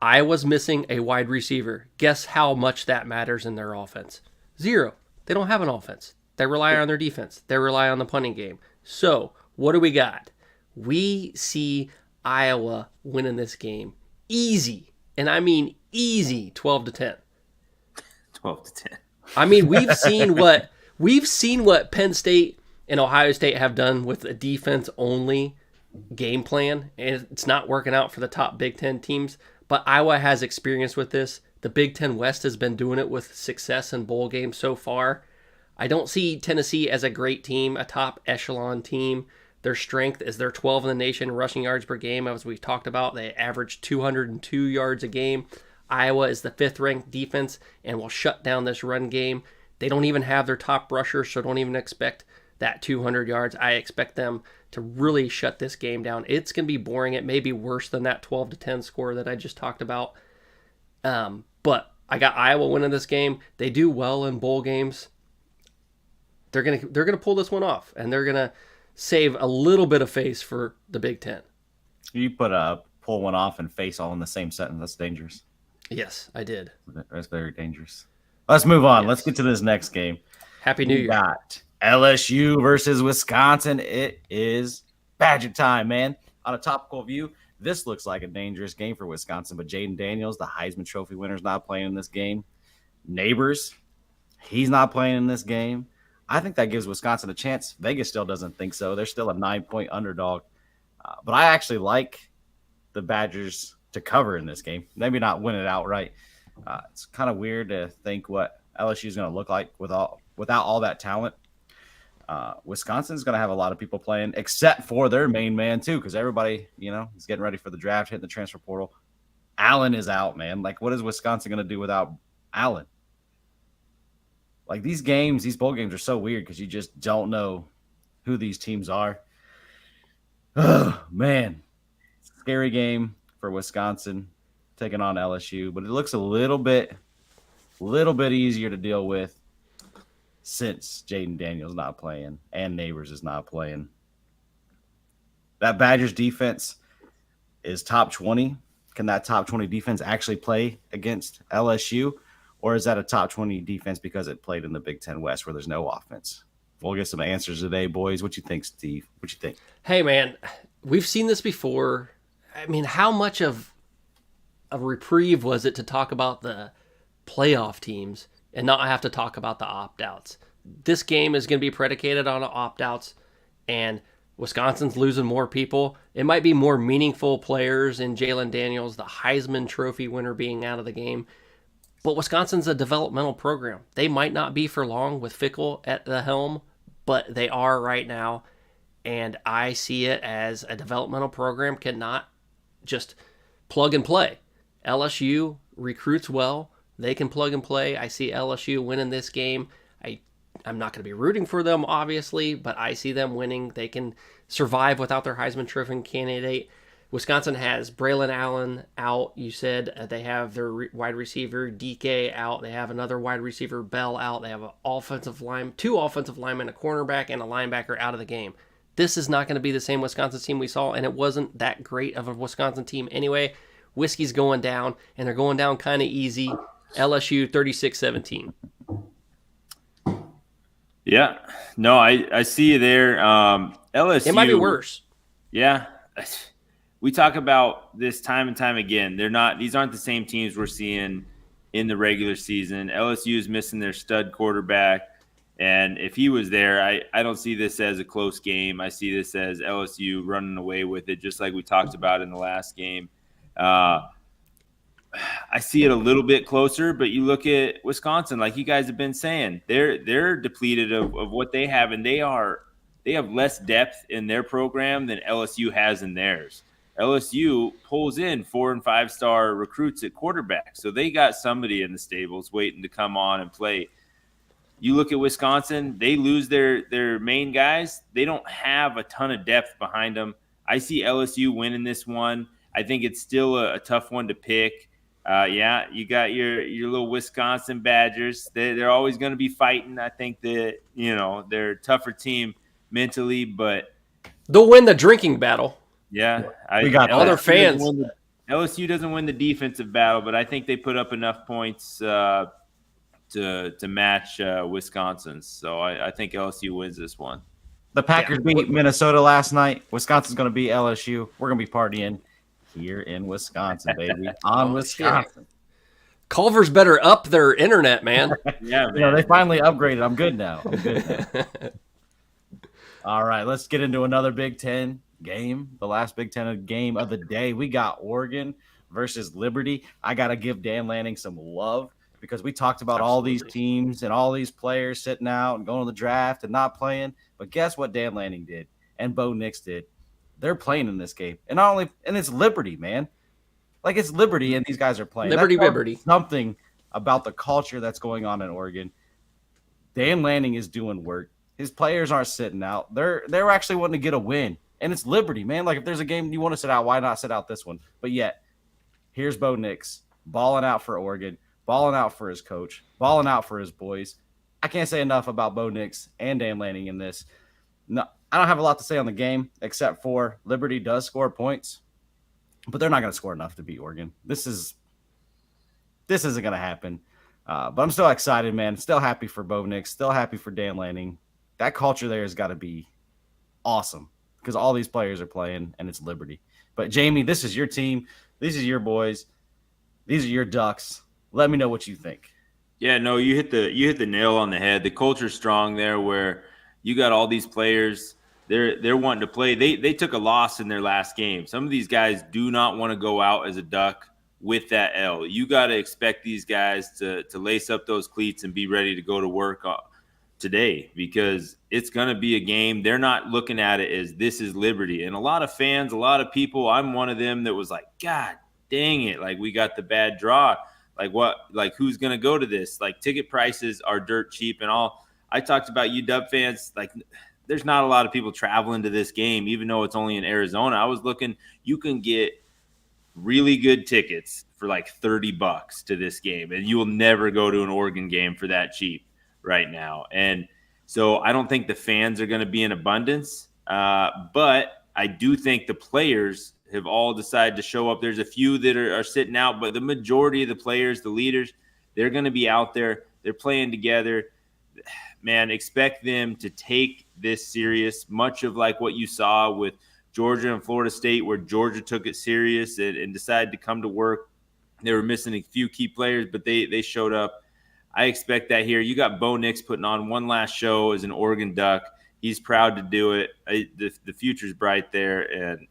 Iowa's missing a wide receiver. Guess how much that matters in their offense? 0. They don't have an offense. They rely on their defense. They rely on the punting game. So, what do we got? We see Iowa winning this game easy. And I mean easy, 12-10. 12-10. I mean, we've seen what Penn State and Ohio State have done with a defense-only game plan, and it's not working out for the top Big Ten teams. But Iowa has experience with this. The Big Ten West has been doing it with success in bowl games so far. I don't see Tennessee as a great team, a top echelon team. Their strength is they're 12 in the nation in rushing yards per game. As we've talked about, they average 202 yards a game. Iowa is the 5th-ranked defense and will shut down this run game. They don't even have their top rusher, so don't even expect that 200 yards. I expect them to really shut this game down. It's going to be boring. It may be worse than that 12-10 score that I just talked about. But I got Iowa winning this game. They do well in bowl games. They're gonna pull this one off, and they're gonna save a little bit of face for the Big Ten. You pull one off and face all in the same sentence. That's dangerous. Yes, I did. That's very dangerous. Let's move on. Yes. Let's get to this next game. Happy New We Year. got LSU versus Wisconsin. It is Badger time, man. On a topical view, this looks like a dangerous game for Wisconsin, but Jaden Daniels, the Heisman Trophy winner, is not playing in this game. Neighbors, he's not playing in this game. I think that gives Wisconsin a chance. Vegas still doesn't think so. They're still a 9-point underdog. But I actually like the Badgers to cover in this game. Maybe not win it outright. It's kind of weird to think what LSU is going to look like without all that talent. Wisconsin's going to have a lot of people playing, except for their main man, too, because everybody, is getting ready for the draft, hitting the transfer portal. Allen is out, man. Like, what is Wisconsin going to do without Allen? Like, these bowl games are so weird because you just don't know who these teams are. Oh, man. Scary game for Wisconsin taking on LSU, but it looks a little bit easier to deal with since Jaden Daniels not playing and Neighbors is not playing. That Badgers defense is top 20. Can that top 20 defense actually play against LSU? Or is that a top 20 defense because it played in the Big Ten West where there's no offense? We'll get some answers today, boys. What you think, Steve? What you think? Hey, man, we've seen this before. I mean, how much of a reprieve was it to talk about the playoff teams and not have to talk about the opt-outs? This game is going to be predicated on opt-outs, and Wisconsin's losing more people. It might be more meaningful players in Jalen Daniels, the Heisman Trophy winner, being out of the game. But Wisconsin's a developmental program. They might not be for long with Fickell at the helm, but they are right now. And I see it as a developmental program cannot just plug and play. LSU recruits well. They can plug and play. I see LSU winning this game. I'm not going to be rooting for them, obviously, but I see them winning. They can survive without their Heisman Trophy candidate. Wisconsin has Braylon Allen out. You said they have their wide receiver DK out. They have another wide receiver Bell out. They have two offensive linemen, a cornerback, and a linebacker out of the game. This is not going to be the same Wisconsin team we saw, and it wasn't that great of a Wisconsin team anyway. Whiskey's going down, and they're going down kind of easy. LSU 36-17. Yeah. No, I see you there. LSU. It might be worse. Yeah. We talk about this time and time again. These aren't the same teams we're seeing in the regular season. LSU is missing their stud quarterback. And if he was there, I don't see this as a close game. I see this as LSU running away with it, just like we talked about in the last game. I see it a little bit closer, but you look at Wisconsin, like you guys have been saying, they're depleted of what they have, and they have less depth in their program than LSU has in theirs. LSU pulls in 4- and 5-star recruits at quarterback, so they got somebody in the stables waiting to come on and play. You look at Wisconsin, they lose their main guys. They don't have a ton of depth behind them. I see LSU winning this one. I think it's still a tough one to pick. You got your little Wisconsin Badgers. They're always going to be fighting. I think that, they're a tougher team mentally, but they'll win the drinking battle. Yeah. We got all their fans. LSU doesn't win the defensive battle, but I think they put up enough points to match Wisconsin's. So I think LSU wins this one. The Packers beat Minnesota last night. Wisconsin's going to beat LSU. We're going to be partying here in Wisconsin, baby. On Wisconsin. Culver's better up their internet, man. Yeah, man. They finally upgraded. I'm good now. All right, let's get into another Big Ten game. The last Big Ten game of the day. We got Oregon versus Liberty. I got to give Dan Lanning some love, because we talked about all these teams and all these players sitting out and going to the draft and not playing. But guess what Dan Lanning did and Bo Nix did? They're playing in this game. And it's Liberty, man. Like, it's Liberty and these guys are playing. Liberty. Something about the culture that's going on in Oregon. Dan Lanning is doing work. His players aren't sitting out. They're actually wanting to get a win. And it's Liberty, man. Like, if there's a game you want to sit out, why not sit out this one? But yet, here's Bo Nix balling out for Oregon, balling out for his coach, balling out for his boys. I can't say enough about Bo Nix and Dan Lanning in this. No, I don't have a lot to say on the game, except for Liberty does score points, but they're not going to score enough to beat Oregon. This isn't going to happen. But I'm still excited, man. Still happy for Bo Nix. Still happy for Dan Lanning. That culture there has got to be awesome, because all these players are playing, and it's Liberty. But, Jamie, this is your team. These are your boys. These are your Ducks. Let me know what you think. Yeah, no, you hit the nail on the head. The culture's strong there, where you got all these players. They're wanting to play. They took a loss in their last game. Some of these guys do not want to go out as a Duck with that L. You got to expect these guys to lace up those cleats and be ready to go to work today, because it's going to be a game. They're not looking at it as this is Liberty. And a lot of fans, a lot of people, I'm one of them that was like, God dang it, like, we got the bad draw. Like, what? Like, who's going to go to this? Like, ticket prices are dirt cheap and all. I talked about UW fans. Like, there's not a lot of people traveling to this game, even though it's only in Arizona. I was looking, you can get really good tickets for like $30 to this game, and you will never go to an Oregon game for that cheap right now. And so I don't think the fans are going to be in abundance, but I do think the players have all decided to show up. There's a few that are sitting out, but the majority of the players, the leaders, they're going to be out there. They're playing together. Man, expect them to take this serious, much of like what you saw with Georgia and Florida State, where Georgia took it serious and decided to come to work. They were missing a few key players, but they showed up. I expect that here. You got Bo Nix putting on one last show as an Oregon Duck. He's proud to do it. The future's bright there, and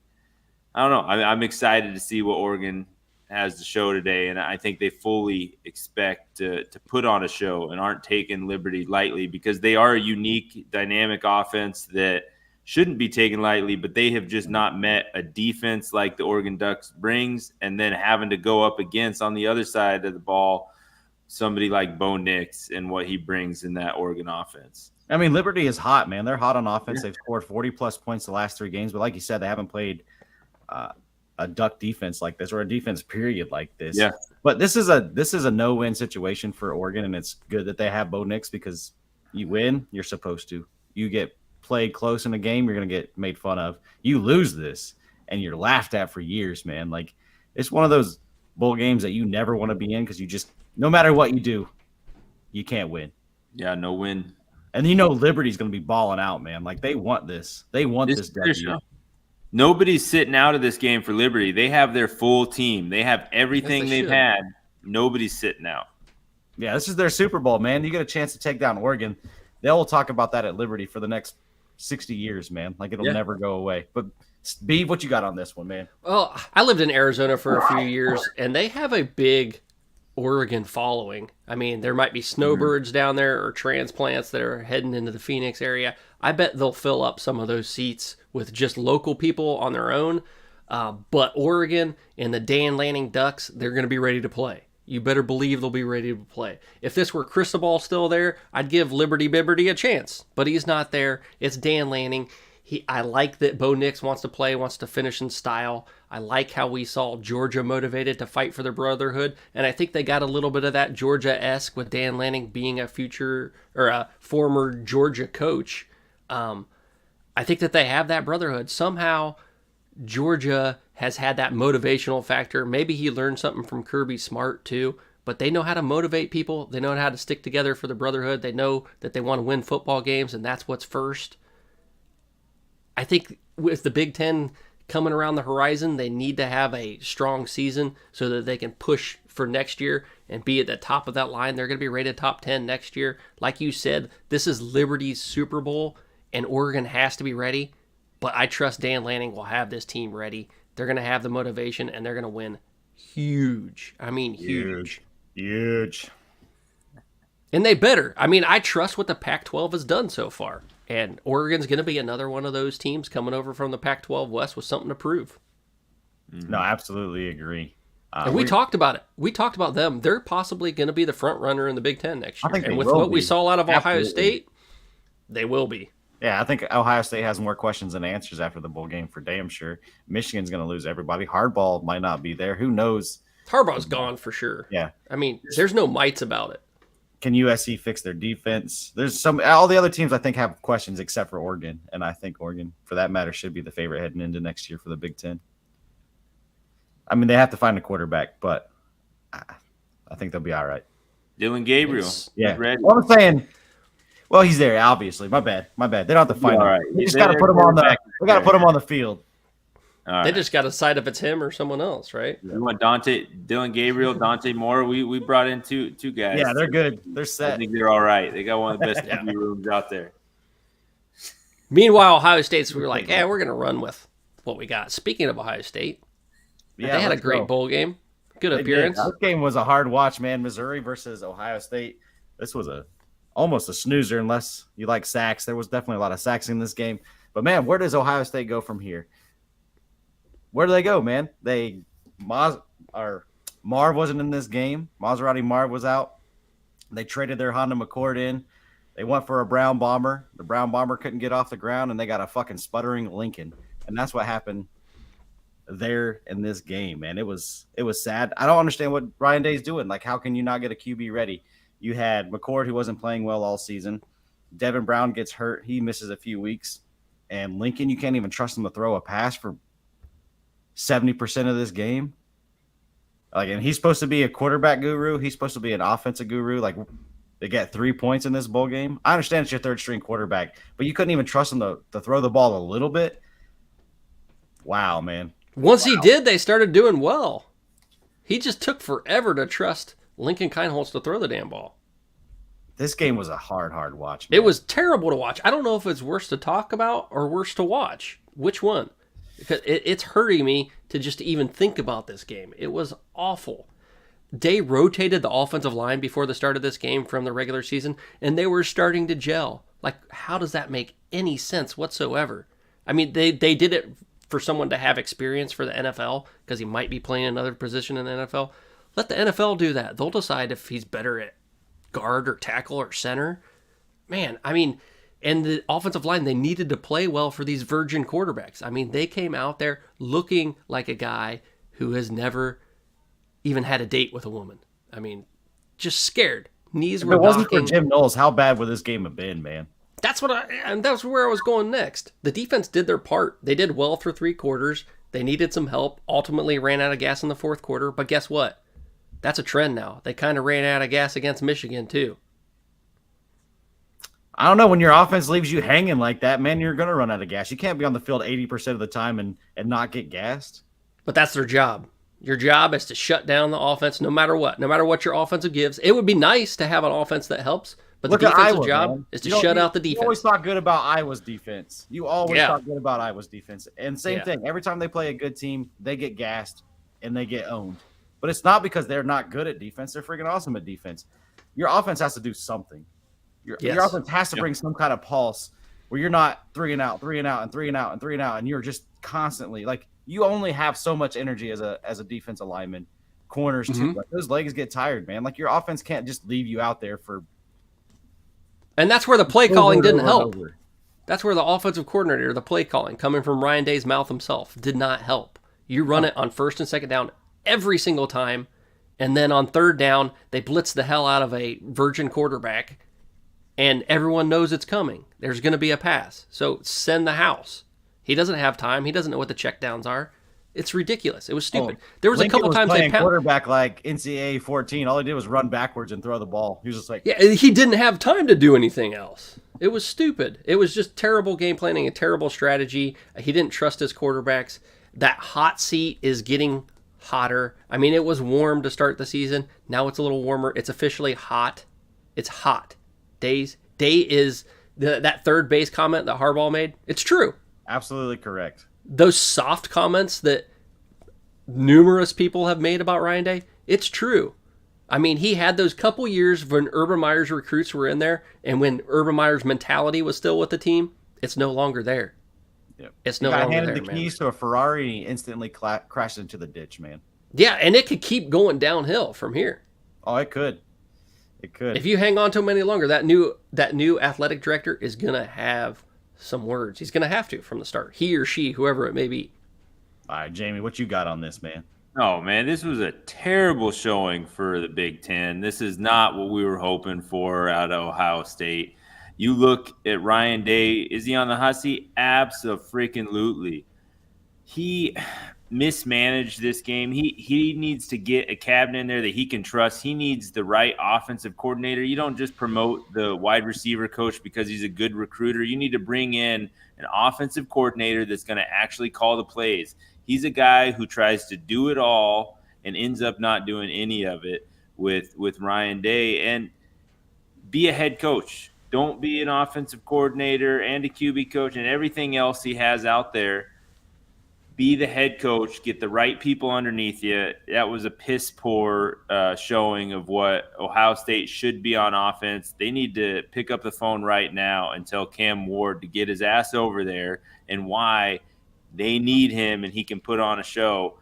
I don't know. I'm excited to see what Oregon has to show today, and I think they fully expect to put on a show and aren't taking Liberty lightly, because they are a unique, dynamic offense that shouldn't be taken lightly, but they have just not met a defense like the Oregon Ducks brings, and then having to go up against, on the other side of the ball, somebody like Bo Nix and what he brings in that Oregon offense. I mean, Liberty is hot, man. They're hot on offense. Yeah. They've scored 40-plus points the last 3 games, but like you said, they haven't played a Duck defense like this, or a defense period like this. Yeah. But this is a no-win situation for Oregon, and it's good that they have Bo Nix, because you win, you're supposed to. You get played close in a game, you're going to get made fun of. You lose this, and you're laughed at for years, man. Like, it's one of those bowl games that you never want to be in, because you just, no matter what you do, you can't win. Yeah, no win. And you know Liberty's going to be balling out, man. Like, they want this. They want this W. Nobody's sitting out of this game for Liberty. They have their full team. They have everything they've had. Nobody's sitting out. Yeah, this is their Super Bowl, man. You get a chance to take down Oregon. they'll talk about that at Liberty for the next 60 years, man. Like it'll never go away. But Beeve, what you got on this one, man? Well, I lived in Arizona for a few years, and they have a big Oregon following. I mean, there might be snowbirds down there or transplants that are heading into the Phoenix area. I bet they'll fill up some of those seats with just local people on their own. But Oregon and the Dan Lanning Ducks, they're going to be ready to play. You better believe they'll be ready to play. If this were Cristobal still there, I'd give Liberty Bibberty a chance. But he's not there. It's Dan Lanning. I like that Bo Nix wants to play, wants to finish in style. I like how we saw Georgia motivated to fight for their brotherhood. And I think they got a little bit of that Georgia-esque with Dan Lanning being a future or a former Georgia coach. I think that they have that brotherhood. Somehow Georgia has had that motivational factor. Maybe he learned something from Kirby Smart too, but they know how to motivate people. They know how to stick together for the brotherhood. They know that they want to win football games, and that's what's first. I think with the Big Ten coming around the horizon, they need to have a strong season so that they can push for next year and be at the top of that line. They're going to be rated top 10 next year. Like you said, this is Liberty's Super Bowl, and Oregon has to be ready. But I trust Dan Lanning will have this team ready. They're going to have the motivation, and they're going to win huge. I mean, huge. Huge. And they better. I mean, I trust what the Pac-12 has done so far. And Oregon's going to be another one of those teams coming over from the Pac-12 West with something to prove. No, absolutely agree. And we talked about it. We talked about them. They're possibly going to be the front runner in the Big Ten next year. And with what we saw out of Ohio State, they will be. Yeah, I think Ohio State has more questions than answers after the bowl game for damn sure. Michigan's going to lose everybody. Harbaugh might not be there. Who knows? Harbaugh's gone for sure. Yeah. I mean, there's no mites about it. Can USC fix their defense? There's all the other teams I think have questions except for Oregon, and I think Oregon, for that matter, should be the favorite heading into next year for the Big Ten. I mean, they have to find a quarterback, but I think they'll be all right. Dylan Gabriel, yeah. Well, I'm saying, well, he's there obviously. My bad. They don't have to find him. Right. They just got to put him on the. They got to put him on the field. They just got to decide if it's him or someone else, right? You want Dylan Gabriel, Dante Moore. We brought in two guys. Yeah, they're good. They're set. I think they're all right. They got one of the best QB rooms out there. Meanwhile, Ohio State's, we were like, we're going to run with what we got. Speaking of Ohio State, they had a great bowl game. Good appearance. This game was a hard watch, man. Missouri versus Ohio State. This was almost a snoozer unless you like sacks. There was definitely a lot of sacks in this game. But, man, where does Ohio State go from here? Where do they go, man? Marv wasn't in this game. Maserati Marv was out. They traded their Honda Accord in. They went for a Brown Bomber. The Brown Bomber couldn't get off the ground, and they got a fucking sputtering Lincoln. And that's what happened there in this game, man. It was sad. I don't understand what Ryan Day's doing. Like, how can you not get a QB ready? You had McCord, who wasn't playing well all season. Devin Brown gets hurt. He misses a few weeks. And Lincoln, you can't even trust him to throw a pass for 70% of this game. Like, and he's supposed to be a quarterback guru. He's supposed to be an offensive guru. Like, they get 3 points in this bowl game. I understand it's your third string quarterback, but you couldn't even trust him to throw the ball a little bit. Wow, man. Once he did, they started doing well. He just took forever to trust Lincoln Kienholz to throw the damn ball. This game was a hard watch, man. It was terrible to watch. I don't know if it's worse to talk about or worse to watch. Which one? Because it's hurting me to just even think about this game. It was awful. They rotated the offensive line before the start of this game from the regular season, and they were starting to gel. Like, how does that make any sense whatsoever? I mean, they did it for someone to have experience for the NFL because he might be playing another position in the NFL. Let the NFL do that. They'll decide if he's better at guard or tackle or center. Man, I mean, and the offensive line, they needed to play well for these virgin quarterbacks. I mean, they came out there looking like a guy who has never even had a date with a woman. I mean, just scared. Knees were knocking. If it wasn't for Jim Knowles, how bad would this game have been, man? That's where I was going next. The defense did their part. They did well for 3 quarters. They needed some help. Ultimately ran out of gas in the 4th quarter. But guess what? That's a trend now. They kind of ran out of gas against Michigan, too. I don't know. When your offense leaves you hanging like that, man, you're going to run out of gas. You can't be on the field 80% of the time and not get gassed. But that's their job. Your job is to shut down the offense no matter what your offensive gives. It would be nice to have an offense that helps, But Look the at defensive Iowa, job man. is to shut out the defense. You always talk good about Iowa's defense. You always Yeah. talk good about Iowa's defense. And same Yeah. thing. Every time they play a good team, they get gassed and they get owned. But it's not because they're not good at defense. They're freaking awesome at defense. Your offense has to do something. Your offense has to bring some kind of pulse where you're not 3 and out, 3 and out, and 3 and out, and 3 and out, and you're just constantly like you only have so much energy as a defensive lineman. Corners too. Like, those legs get tired, man. Like your offense can't just leave you out there for. And that's where the play calling didn't help. Over. That's where the offensive coordinator, the play calling, coming from Ryan Day's mouth himself, did not help. You run it on first and second down every single time, and then on third down, they blitz the hell out of a virgin quarterback, and everyone knows it's coming. There's going to be a pass. So send the house. He doesn't have time. He doesn't know what the checkdowns are. It's ridiculous. It was stupid. There was Lincoln a couple times they pounded. Quarterback like NCAA 14. All he did was run backwards and throw the ball. He was just like, yeah, he didn't have time to do anything else. It was stupid. It was just terrible game planning and terrible strategy. He didn't trust his quarterbacks. That hot seat is getting hotter. I mean, it was warm to start the season. Now it's a little warmer. It's officially hot. It's hot. Day is that third base comment that Harbaugh made. It's true. absolutely correct. Those soft comments that numerous people have made about Ryan Day, it's true. I mean, he had those couple years when Urban Meyer's recruits were in there, and when Urban Meyer's mentality was still with the team, it's no longer there. Yep. It's no He got longer handed there, the man. keys to a Ferrari, and he instantly crashed into the ditch, man. Yeah, and it could keep going downhill from here. Oh, it could. It could. If you hang on to him any longer, that new athletic director is going to have some words. He's going to have to from the start. He or she, whoever it may be. All right, Jamie, what you got on this, man? Oh, man, this was a terrible showing for the Big Ten. This is not what we were hoping for out of Ohio State. You look at Ryan Day. Is he on the hot seat? Abso-freaking-lutely. He mismanaged this game. He needs to get a cabinet in there that he can trust. He needs the right offensive coordinator. You don't just promote the wide receiver coach because he's a good recruiter. You need to bring in an offensive coordinator that's going to actually call the plays. He's a guy who tries to do it all and ends up not doing any of it with Ryan Day. And be a head coach. Don't be an offensive coordinator and a QB coach and everything else he has out there. Be the head coach. Get the right people underneath you. That was a piss poor showing of what Ohio State should be on offense. They need to pick up the phone right now and tell Cam Ward to get his ass over there and why they need him and he can put on a show.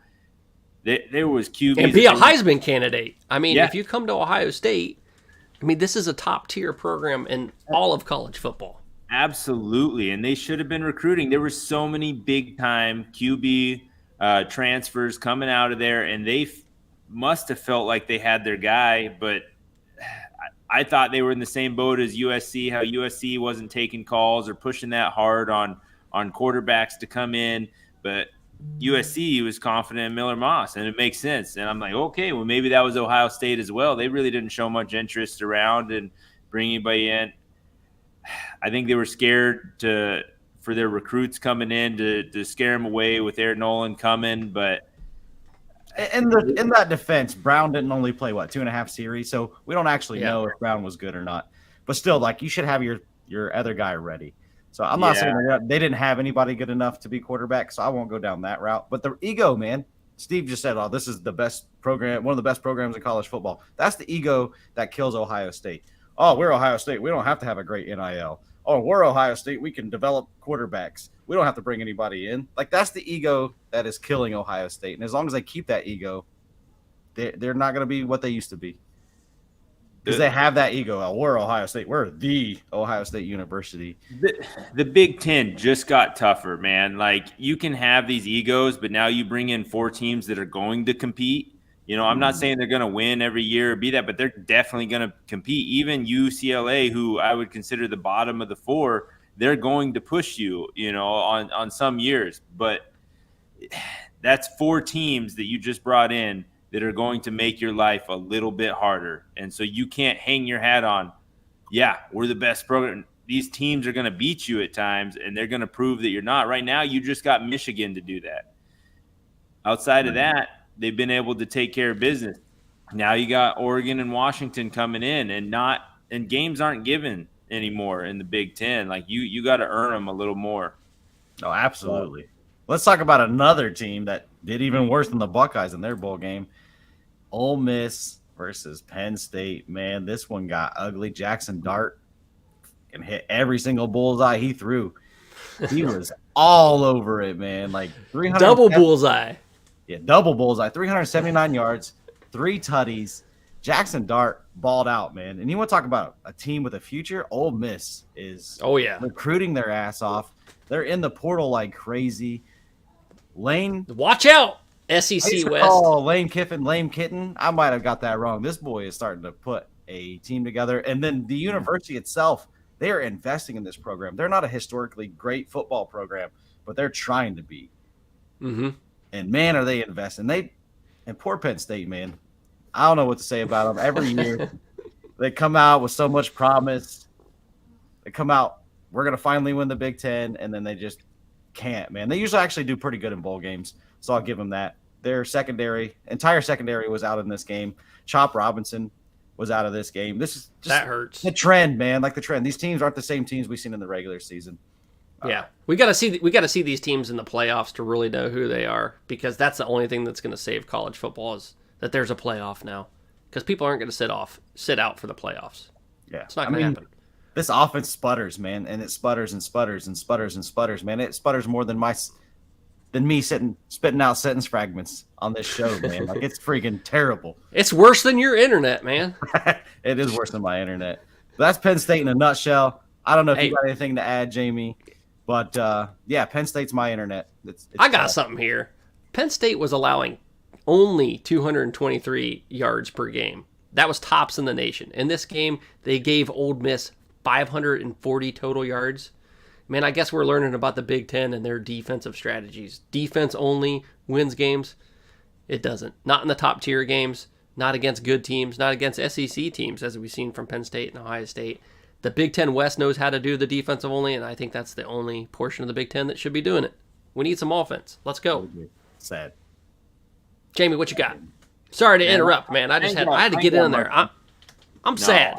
There was QBs. And be a Heisman candidate. I mean, Yeah. if you come to Ohio State, I mean, this is a top-tier program in all of college football. Absolutely, and they should have been recruiting. There were so many big-time QB transfers coming out of there, and they must have felt like they had their guy, but I thought they were in the same boat as USC, how USC wasn't taking calls or pushing that hard on quarterbacks to come in, but USC was confident in Miller Moss, and it makes sense. And I'm like, okay, well, maybe that was Ohio State as well. They really didn't show much interest around and bring anybody in. I think they were scared for their recruits coming in to scare them away with Eric Nolan coming. But In that defense, Brown didn't only play, 2.5 series? So we don't actually know if Brown was good or not. But still, like, you should have your other guy ready. So I'm not saying they didn't have anybody good enough to be quarterback, so I won't go down that route. But the ego, man, Steve just said, this is the best program, one of the best programs in college football. That's the ego that kills Ohio State. Oh, we're Ohio State. We don't have to have a great NIL. Oh, we're Ohio State. We can develop quarterbacks. We don't have to bring anybody in. Like, that's the ego that is killing Ohio State. And as long as they keep that ego, they're not going to be what they used to be. Because they have that ego. Oh, we're Ohio State. We're the Ohio State University. The Big Ten just got tougher, man. Like, you can have these egos, but now you bring in 4 teams that are going to compete. You know, I'm not saying they're going to win every year or be that, but they're definitely going to compete. Even UCLA, who I would consider the bottom of the 4, they're going to push you, on some years. But that's 4 teams that you just brought in that are going to make your life a little bit harder. And so you can't hang your hat on, we're the best program. These teams are going to beat you at times, and they're going to prove that you're not. Right now, you just got Michigan to do that. Outside of that, they've been able to take care of business. Now you got Oregon and Washington coming in, and not and games aren't given anymore in the Big Ten. Like you got to earn them a little more. Oh, absolutely. Let's talk about another team that did even worse than the Buckeyes in their bowl game. Ole Miss versus Penn State. Man, this one got ugly. Jackson Dart can hit every single bullseye he threw. He was all over it, man. Like 300 double bullseye. Yeah, double bullseye. 379 yards, 3 tutties. Jackson Dart balled out, man. And you want to talk about a team with a future? Ole Miss is recruiting their ass off. They're in the portal like crazy. Lane. Watch out, SEC West. Oh, Lane Kiffin, Lame Kitten. I might have got that wrong. This boy is starting to put a team together. And then the university itself, they are investing in this program. They're not a historically great football program, but they're trying to be. Mm-hmm. And, man, are they investing. And poor Penn State, man. I don't know what to say about them. Every year they come out with so much promise. They come out, we're going to finally win the Big Ten, and then they just can't, man. They usually actually do pretty good in bowl games, so I'll give them that. Their entire secondary was out in this game. Chop Robinson was out of this game. This is just that hurts. The trend, man, like the trend. These teams aren't the same teams we've seen in the regular season. Yeah, we got to see these teams in the playoffs to really know who they are, because that's the only thing that's going to save college football is that there's a playoff now, because people aren't going to sit out for the playoffs. Yeah, it's not going to happen. This offense sputters, man, and it sputters and sputters and sputters and sputters, man. It sputters more than me spitting out sentence fragments on this show, man. Like, it's freaking terrible. It's worse than your internet, man. It is worse than my internet. But that's Penn State in a nutshell. I don't know if you got anything to add, Jamie, but yeah, Penn State's my internet. I got something here. Penn State was allowing only 223 yards per game. That was tops in the nation. In this game, they gave Ole Miss 540 total yards. Man, I guess we're learning about the Big Ten and their defensive strategies. Defense only wins games. It doesn't. Not in the top tier games. Not against good teams. Not against SEC teams, as we've seen from Penn State and Ohio State. The Big Ten West knows how to do the defensive only, and I think that's the only portion of the Big Ten that should be doing it. We need some offense. Let's go. Sad. Jamie, what you got? Sorry to interrupt, man. I had to get in there. I'm sad.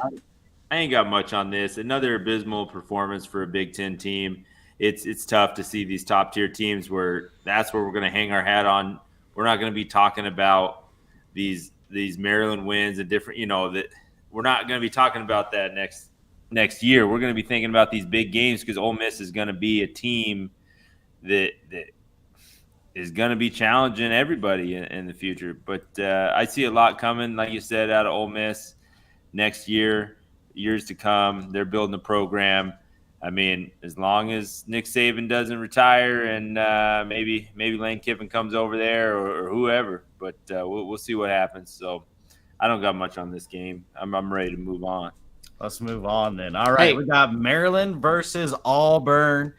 I ain't got much on this. Another abysmal performance for a Big Ten team. It's tough to see these top tier teams where that's where we're going to hang our hat on. We're not going to be talking about these Maryland wins and different. That we're not going to be talking about that next year. We're going to be thinking about these big games because Ole Miss is going to be a team that is going to be challenging everybody in the future. But I see a lot coming, like you said, out of Ole Miss next year. Years to come. They're building a program. I mean, as long as Nick Saban doesn't retire and maybe Lane Kiffin comes over there or whoever, but we'll see what happens. So I don't got much on this game. I'm ready to move on. Let's move on then. All right, we got Maryland versus Auburn.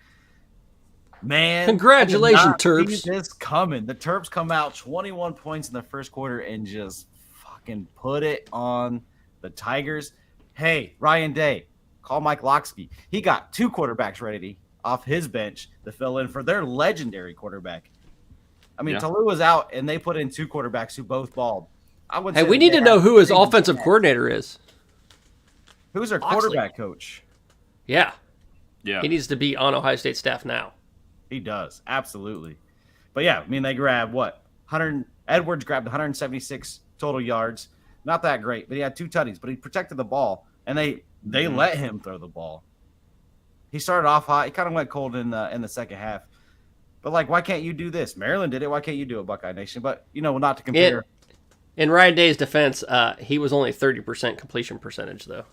Man, congratulations, Terps. This coming. The Terps come out 21 points in the first quarter and just fucking put it on the Tigers. Hey, Ryan Day, call Mike Lockski. He got 2 quarterbacks ready off his bench to fill in for their legendary quarterback. I mean, Tolu was out, and they put in 2 quarterbacks who both balled. Hey, we need to know who his offensive coordinator is. Who's their quarterback coach? Yeah. He needs to be on Ohio State staff now. He does, absolutely. But yeah, I mean, they grabbed Edwards grabbed 176 total yards. Not that great, but he had 2 tutties, but he protected the ball, and they let him throw the ball. He started off hot. He kind of went cold in the second half. But, like, why can't you do this? Maryland did it. Why can't you do it, Buckeye Nation? But, not to compare. In Ryan Day's defense, he was only 30% completion percentage, though.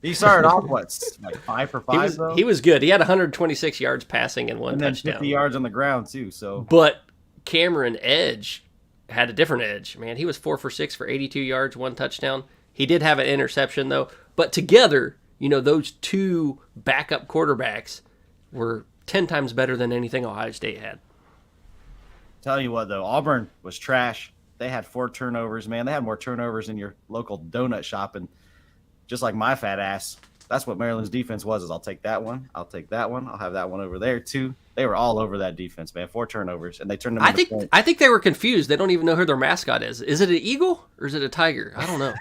He started off, like 5 for 5, though? He was good. He had 126 yards passing and 1 touchdown. 50 yards on the ground, too. So, but Cameron Edge had a different edge. Man, he was 4 for 6 for 82 yards, 1 touchdown. He did have an interception, though. But together, those 2 backup quarterbacks were 10 times better than anything Ohio State had. Tell you what, though, Auburn was trash. They had 4 turnovers, man. They had more turnovers in your local donut shop. And just like my fat ass, That's what Maryland's defense was. Is I'll take that one. I'll take that one. I'll have that one over there too. They were all over that defense, man. 4 turnovers, and they turned them. I think they were confused. They don't even know who their mascot is. Is it an eagle or is it a tiger? I don't know.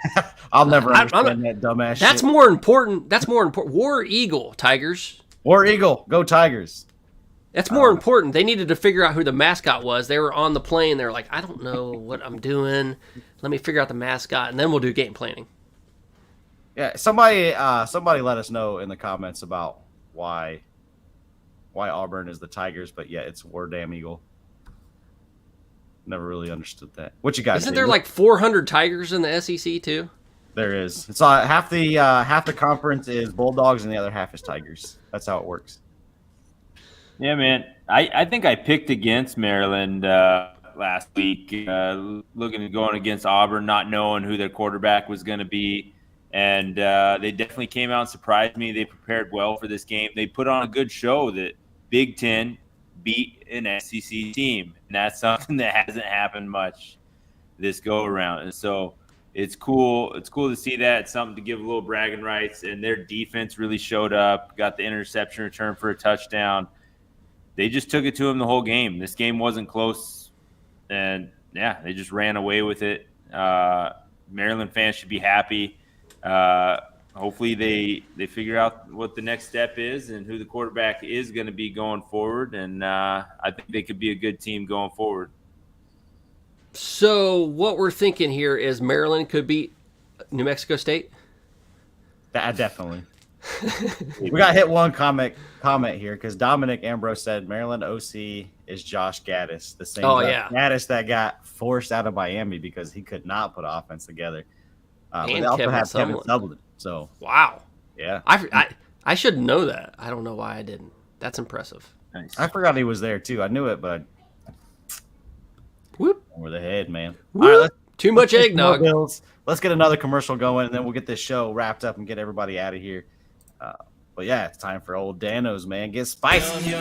I'll never understand that dumbass. That's shit. more important. That's more important. War Eagle, Tigers. War Eagle, go Tigers. That's more important. They needed to figure out who the mascot was. They were on the plane. They were like, I don't know what I'm doing. Let me figure out the mascot, and then we'll do game planning. Yeah, somebody let us know in the comments about why Auburn is the Tigers, but yeah, it's War Damn Eagle. Never really understood that. What you guys? Isn't there like 400 Tigers in the SEC too? There is. It's half the conference is Bulldogs and the other half is Tigers. That's how it works. Yeah, man. I think I picked against Maryland last week, looking at going against Auburn, not knowing who their quarterback was going to be. And they definitely came out and surprised me. They prepared well for this game. They put on a good show that Big Ten beat an SEC team. And that's something that hasn't happened much this go-around. And so it's cool. It's cool to see that. It's something to give a little bragging rights. And their defense really showed up, got the interception return for a touchdown. They just took it to them the whole game. This game wasn't close. And, yeah, they just ran away with it. Maryland fans should be happy. Hopefully they figure out what the next step is and who the quarterback is going to be going forward. And I think they could be a good team going forward. So what we're thinking here is Maryland could beat New Mexico State? Definitely. We got hit one comment here because Dominic Ambrose said Maryland OC is Josh Gaddis, the same Gaddis that got forced out of Miami because he could not put offense together. But they also have Kevin Sutherland. So wow, yeah, I should know that. I don't know why I didn't. That's impressive. Nice. I forgot he was there too. I knew it, but whoop over the head, man. Whoop. All right, too much eggnog. Let's get another commercial going, and then we'll get this show wrapped up and get everybody out of here. But yeah, it's time for old Danos, man. Get spicy.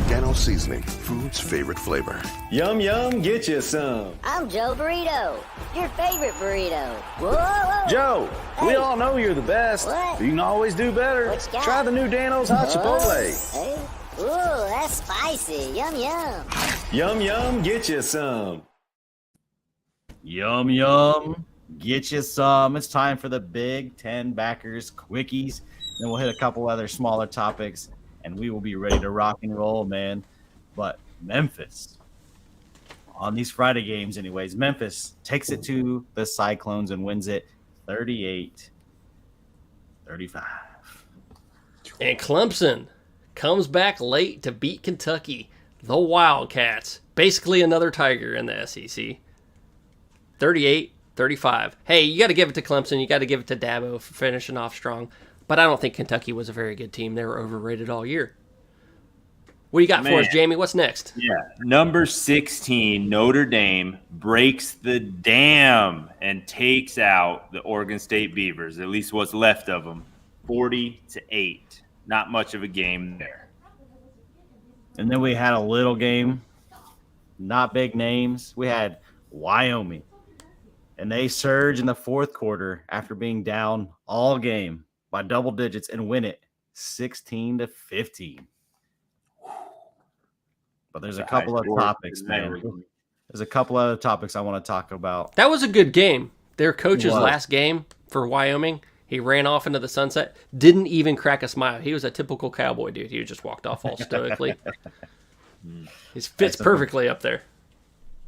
Dano seasoning, food's favorite flavor. Yum, yum, get you some. I'm Joe Burrito, your favorite burrito. Whoa, whoa. Joe, we Hey. all know you're the best. What? You can always do better. What you got? Try the new Dano's Hot Chipotle. Hey. Ooh, that's spicy. Yum, yum. Yum, yum, get you some. Yum, yum. Get you some. It's time for the Big Ten Backers Quickies. Then we'll hit a couple other smaller topics, and we will be ready to rock and roll, man. But Memphis, on these Friday games anyways, Memphis takes it to the Cyclones and wins it 38-35. And Clemson comes back late to beat Kentucky. The Wildcats. Basically another Tiger in the SEC. 38-35. Hey, you got to give it to Clemson. You got to give it to Dabo for finishing off strong. But I don't think Kentucky was a very good team. They were overrated all year. What do you got for us, Jamie? What's next? Yeah. Number 16, Notre Dame breaks the dam and takes out the Oregon State Beavers, at least what's left of them, 40-8. Not much of a game there. And then we had a little game, not big names. We had Wyoming, and they surge in the fourth quarter after being down all game by double digits and win it 16-15. But there's a couple of topics, man. There's a couple other topics I want to talk about. That was a good game. Their coach's last game for Wyoming, he ran off into the sunset, didn't even crack a smile. He was a typical cowboy dude. He just walked off all stoically. He fits perfectly up there.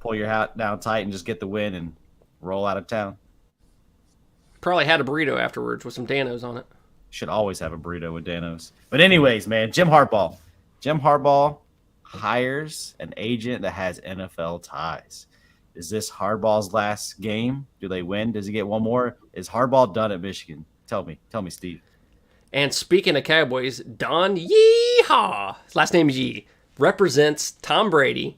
Pull your hat down tight and just get the win and roll out of town. Probably had a burrito afterwards with some Danos on it. Should always have a burrito with Danos. But anyways, man, Jim Harbaugh hires an agent that has NFL ties. Is this Harbaugh's last game? Do they win? Does he get one more? Is Harbaugh done at Michigan? Tell me, Steve. And speaking of Cowboys, Don Yeehaw, his last name is Yee, represents Tom Brady,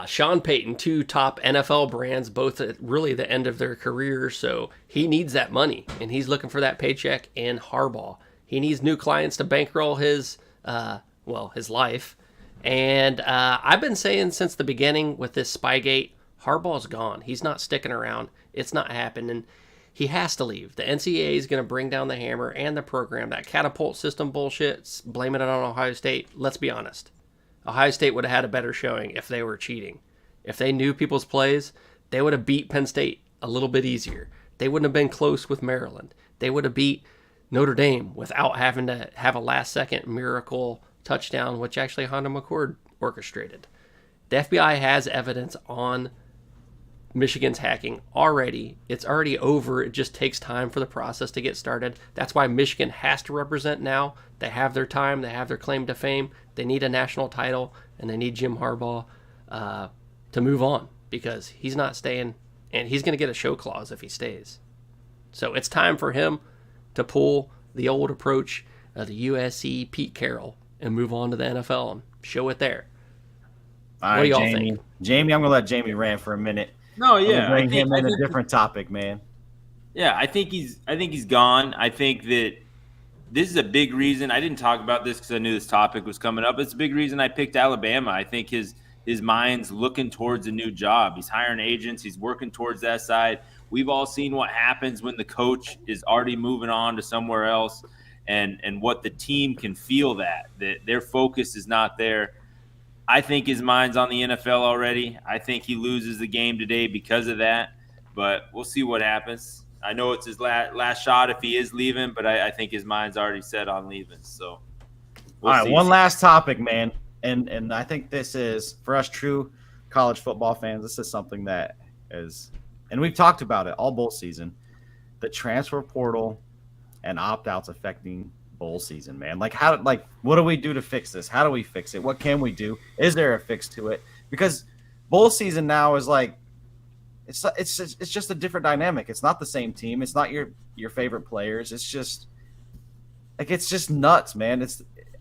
Sean Payton, two top NFL brands, both at really the end of their careers. So he needs that money, and he's looking for that paycheck in Harbaugh. He needs new clients to bankroll his life. And I've been saying since the beginning with this Spygate, Harbaugh's gone. He's not sticking around. It's not happening. He has to leave. The NCAA is going to bring down the hammer and the program. That catapult system bullshit, blaming it on Ohio State. Let's be honest. Ohio State would have had a better showing if they were cheating. If they knew people's plays, they would have beat Penn State a little bit easier. They wouldn't have been close with Maryland. They would have beat Notre Dame without having to have a last-second miracle touchdown, which actually Honda McCord orchestrated. The FBI has evidence on Michigan's hacking already. It's already over. It just takes time for the process to get started. That's why Michigan has to represent now. They have their time. They have their claim to fame. They need a national title, and they need Jim Harbaugh to move on because he's not staying, and he's going to get a show clause if he stays. So it's time for him to pull the old approach of the USC Pete Carroll and move on to the NFL and show it there. All What right, do y'all Jamie. think? Jamie, I'm going to let Jamie rant for a minute. No, I'm yeah, gonna bring him in a different topic, man. Yeah, I think he's gone. I think that this is a big reason. I didn't talk about this because I knew this topic was coming up. It's a big reason I picked Alabama. I think his mind's looking towards a new job. He's hiring agents. He's working towards that side. We've all seen what happens when the coach is already moving on to somewhere else, and what the team can feel that their focus is not there. I think his mind's on the NFL already. I think he loses the game today because of that, but we'll see what happens. I know it's his last shot if he is leaving, but I think his mind's already set on leaving. So, all right, one last topic, man, and I think this is for us true college football fans. This is something that is, and we've talked about it all bowl season, the transfer portal and opt-outs affecting bowl season, man. What do we do to fix this? How do we fix it? What can we do? Is there a fix to it? Because bowl season now is like it's just a different dynamic. It's not the same team. It's not your favorite players. It's just nuts, man.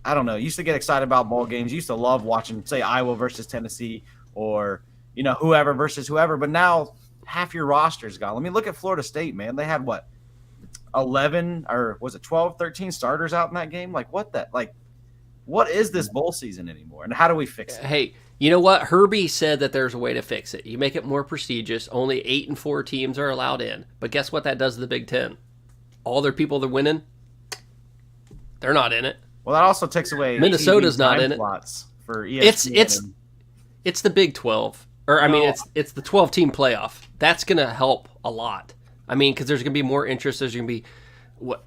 I don't know. You used to get excited about bowl games. You used to love watching, say, Iowa versus Tennessee or whoever versus whoever. But now half your roster's gone. Let me look at Florida State, man. They had what? 11 or was it 12, 13 starters out in that game? What is this bowl season anymore? And how do we fix it? Hey, you know what? Herbie said that there's a way to fix it. You make it more prestigious. Only 8 and 4 teams are allowed in. But guess what that does to the Big Ten? All their people that are winning, they're not in it. Well, that also takes away Minnesota's not in it. For ESPN. It's the Big 12. It's the 12-team playoff. That's going to help a lot. Because there's going to be more interest. There's going to be,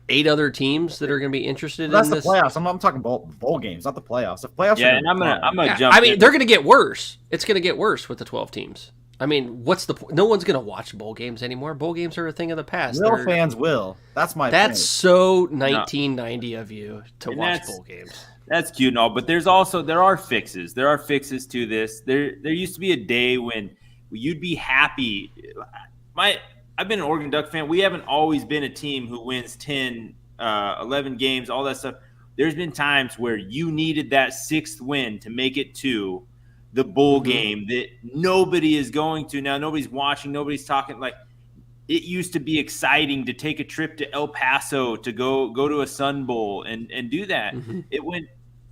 8 other teams that are going to be interested in this? That's the playoffs. I'm talking bowl games, not the playoffs. The playoffs. Yeah, and I'm gonna jump. They're going to get worse. It's going to get worse with the 12 teams. What's the point? No one's going to watch bowl games anymore. Bowl games are a thing of the past. Real fans will. That's my point. That's so 1990 of you to watch bowl games. That's cute and all, but there are fixes. There are fixes to this. There used to be a day when you'd be happy. I've been an Oregon Duck fan. We haven't always been a team who wins 10, 11 games, all that stuff. There's been times where you needed that 6th win to make it to the bowl game that nobody is going to now. Nobody's watching. Nobody's talking. It used to be exciting to take a trip to El Paso to go to a Sun Bowl and do that. It went.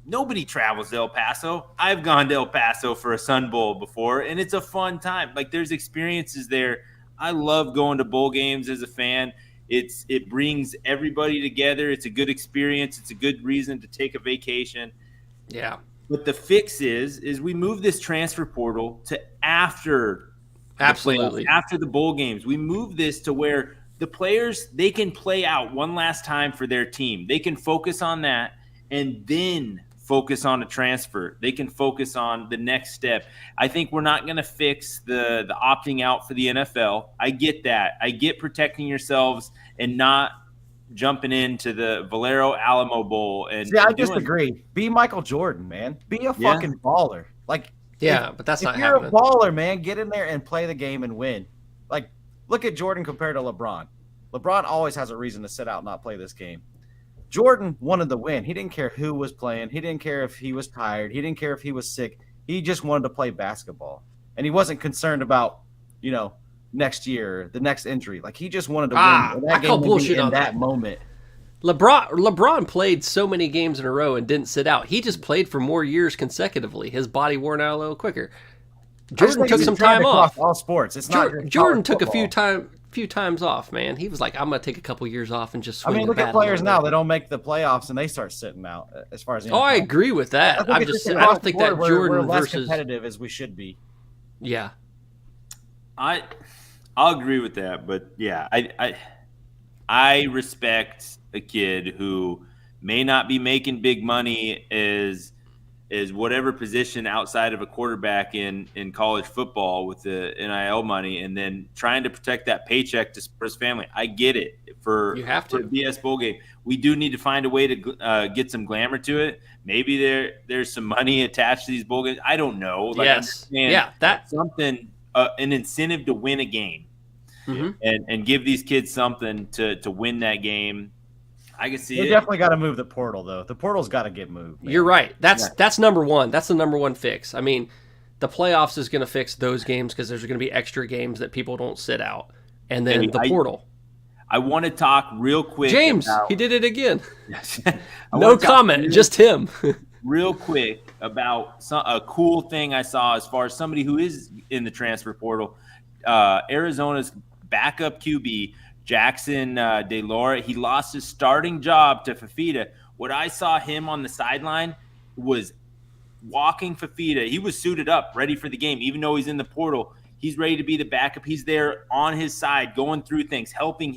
Nobody travels to El Paso. I've gone to El Paso for a Sun Bowl before, and it's a fun time. There's experiences there. I love going to bowl games as a fan. It brings everybody together. It's a good experience. It's a good reason to take a vacation. Yeah. But the fix is we move this transfer portal to after Absolutely. after the bowl games. We move this to where the players, they can play out one last time for their team. They can focus on that and then focus on a transfer. They can focus on the next step. I think we're not going to fix the opting out for the NFL. I get that. I get protecting yourselves and not jumping into the Valero Alamo Bowl. And I disagree. Be Michael Jordan, man. Be a fucking baller. But that's not happening. If you're a baller, man, get in there and play the game and win. Look at Jordan compared to LeBron. LeBron always has a reason to sit out and not play this game. Jordan wanted to win. He didn't care who was playing. He didn't care if he was tired. He didn't care if he was sick. He just wanted to play basketball. And he wasn't concerned about, next year, the next injury. He just wanted to win. I call bullshit on that moment. LeBron played so many games in a row and didn't sit out. He just played for more years consecutively. His body wore out a little quicker. Jordan took some time off. All sports. It's not Jordan took football. a few times off, man. He was like, I'm going to take a couple years off and just swing the look bat at players now. They don't make the playoffs and they start sitting out as far as the I agree with that. I don't think that Jordan we're less versus competitive as we should be. Yeah. I'll agree with that, but yeah, I respect a kid who may not be making big money as whatever position outside of a quarterback in college football with the NIL money, and then trying to protect that paycheck to support his family. I get it. You have to. For the BS Bowl game, we do need to find a way to get some glamour to it. Maybe there's some money attached to these bowl games. I don't know. Yes. Yeah. That's something, an incentive to win a game, and give these kids something to win that game. I can see they definitely got to move the portal, though. The portal's got to get moved. Man. You're right. That's number one. That's the number one fix. I mean, the playoffs is going to fix those games because there's going to be extra games that people don't sit out. And then the portal. I want to talk real quick. James, he did it again. No comment, just him. Real quick about a cool thing I saw as far as somebody who is in the transfer portal. Arizona's backup QB, Jackson DeLora, he lost his starting job to Fafita. What I saw him on the sideline was walking Fafita. He was suited up, ready for the game, even though he's in the portal. He's ready to be the backup. He's there on his side, going through things, helping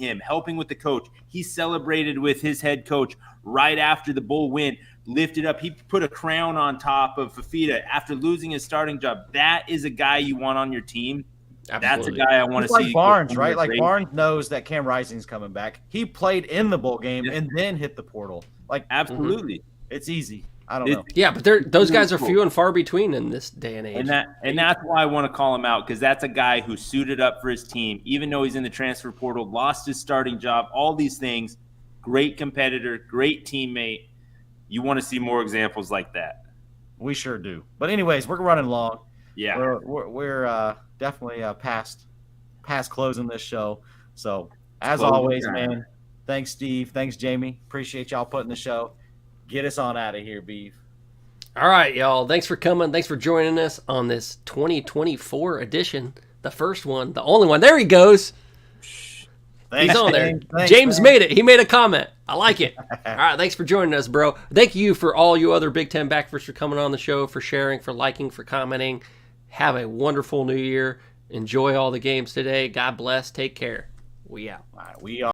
with the coach. He celebrated with his head coach right after the Bull win, lifted up. He put a crown on top of Fafita after losing his starting job. That is a guy you want on your team. Absolutely. That's a guy I want to see. Like Barnes, right? Like Barnes knows that Cam Rising's coming back. He played in the bowl game and then hit the portal. Like absolutely, it's easy. I don't know. Yeah, but those guys are few and far between in this day and age. And that's why I want to call him out, because that's a guy who suited up for his team, even though he's in the transfer portal, lost his starting job, all these things. Great competitor, great teammate. You want to see more examples like that. We sure do. But anyways, we're running long. Yeah, we're definitely past closing this show. So as always, man, thanks Steve, thanks Jamie. Appreciate y'all putting the show. Get us on out of here, Beef. All right, y'all. Thanks for coming. Thanks for joining us on this 2024 edition. The first one, the only one. There he goes. Thanks, he's on there. Thanks, James man. made it. He made a comment. I like it. All right, thanks for joining us, bro. Thank you for all you other Big Ten Backers for coming on the show, for sharing, for liking, for commenting. Have a wonderful new year. Enjoy all the games today. God bless. Take care. We out. All right, we are.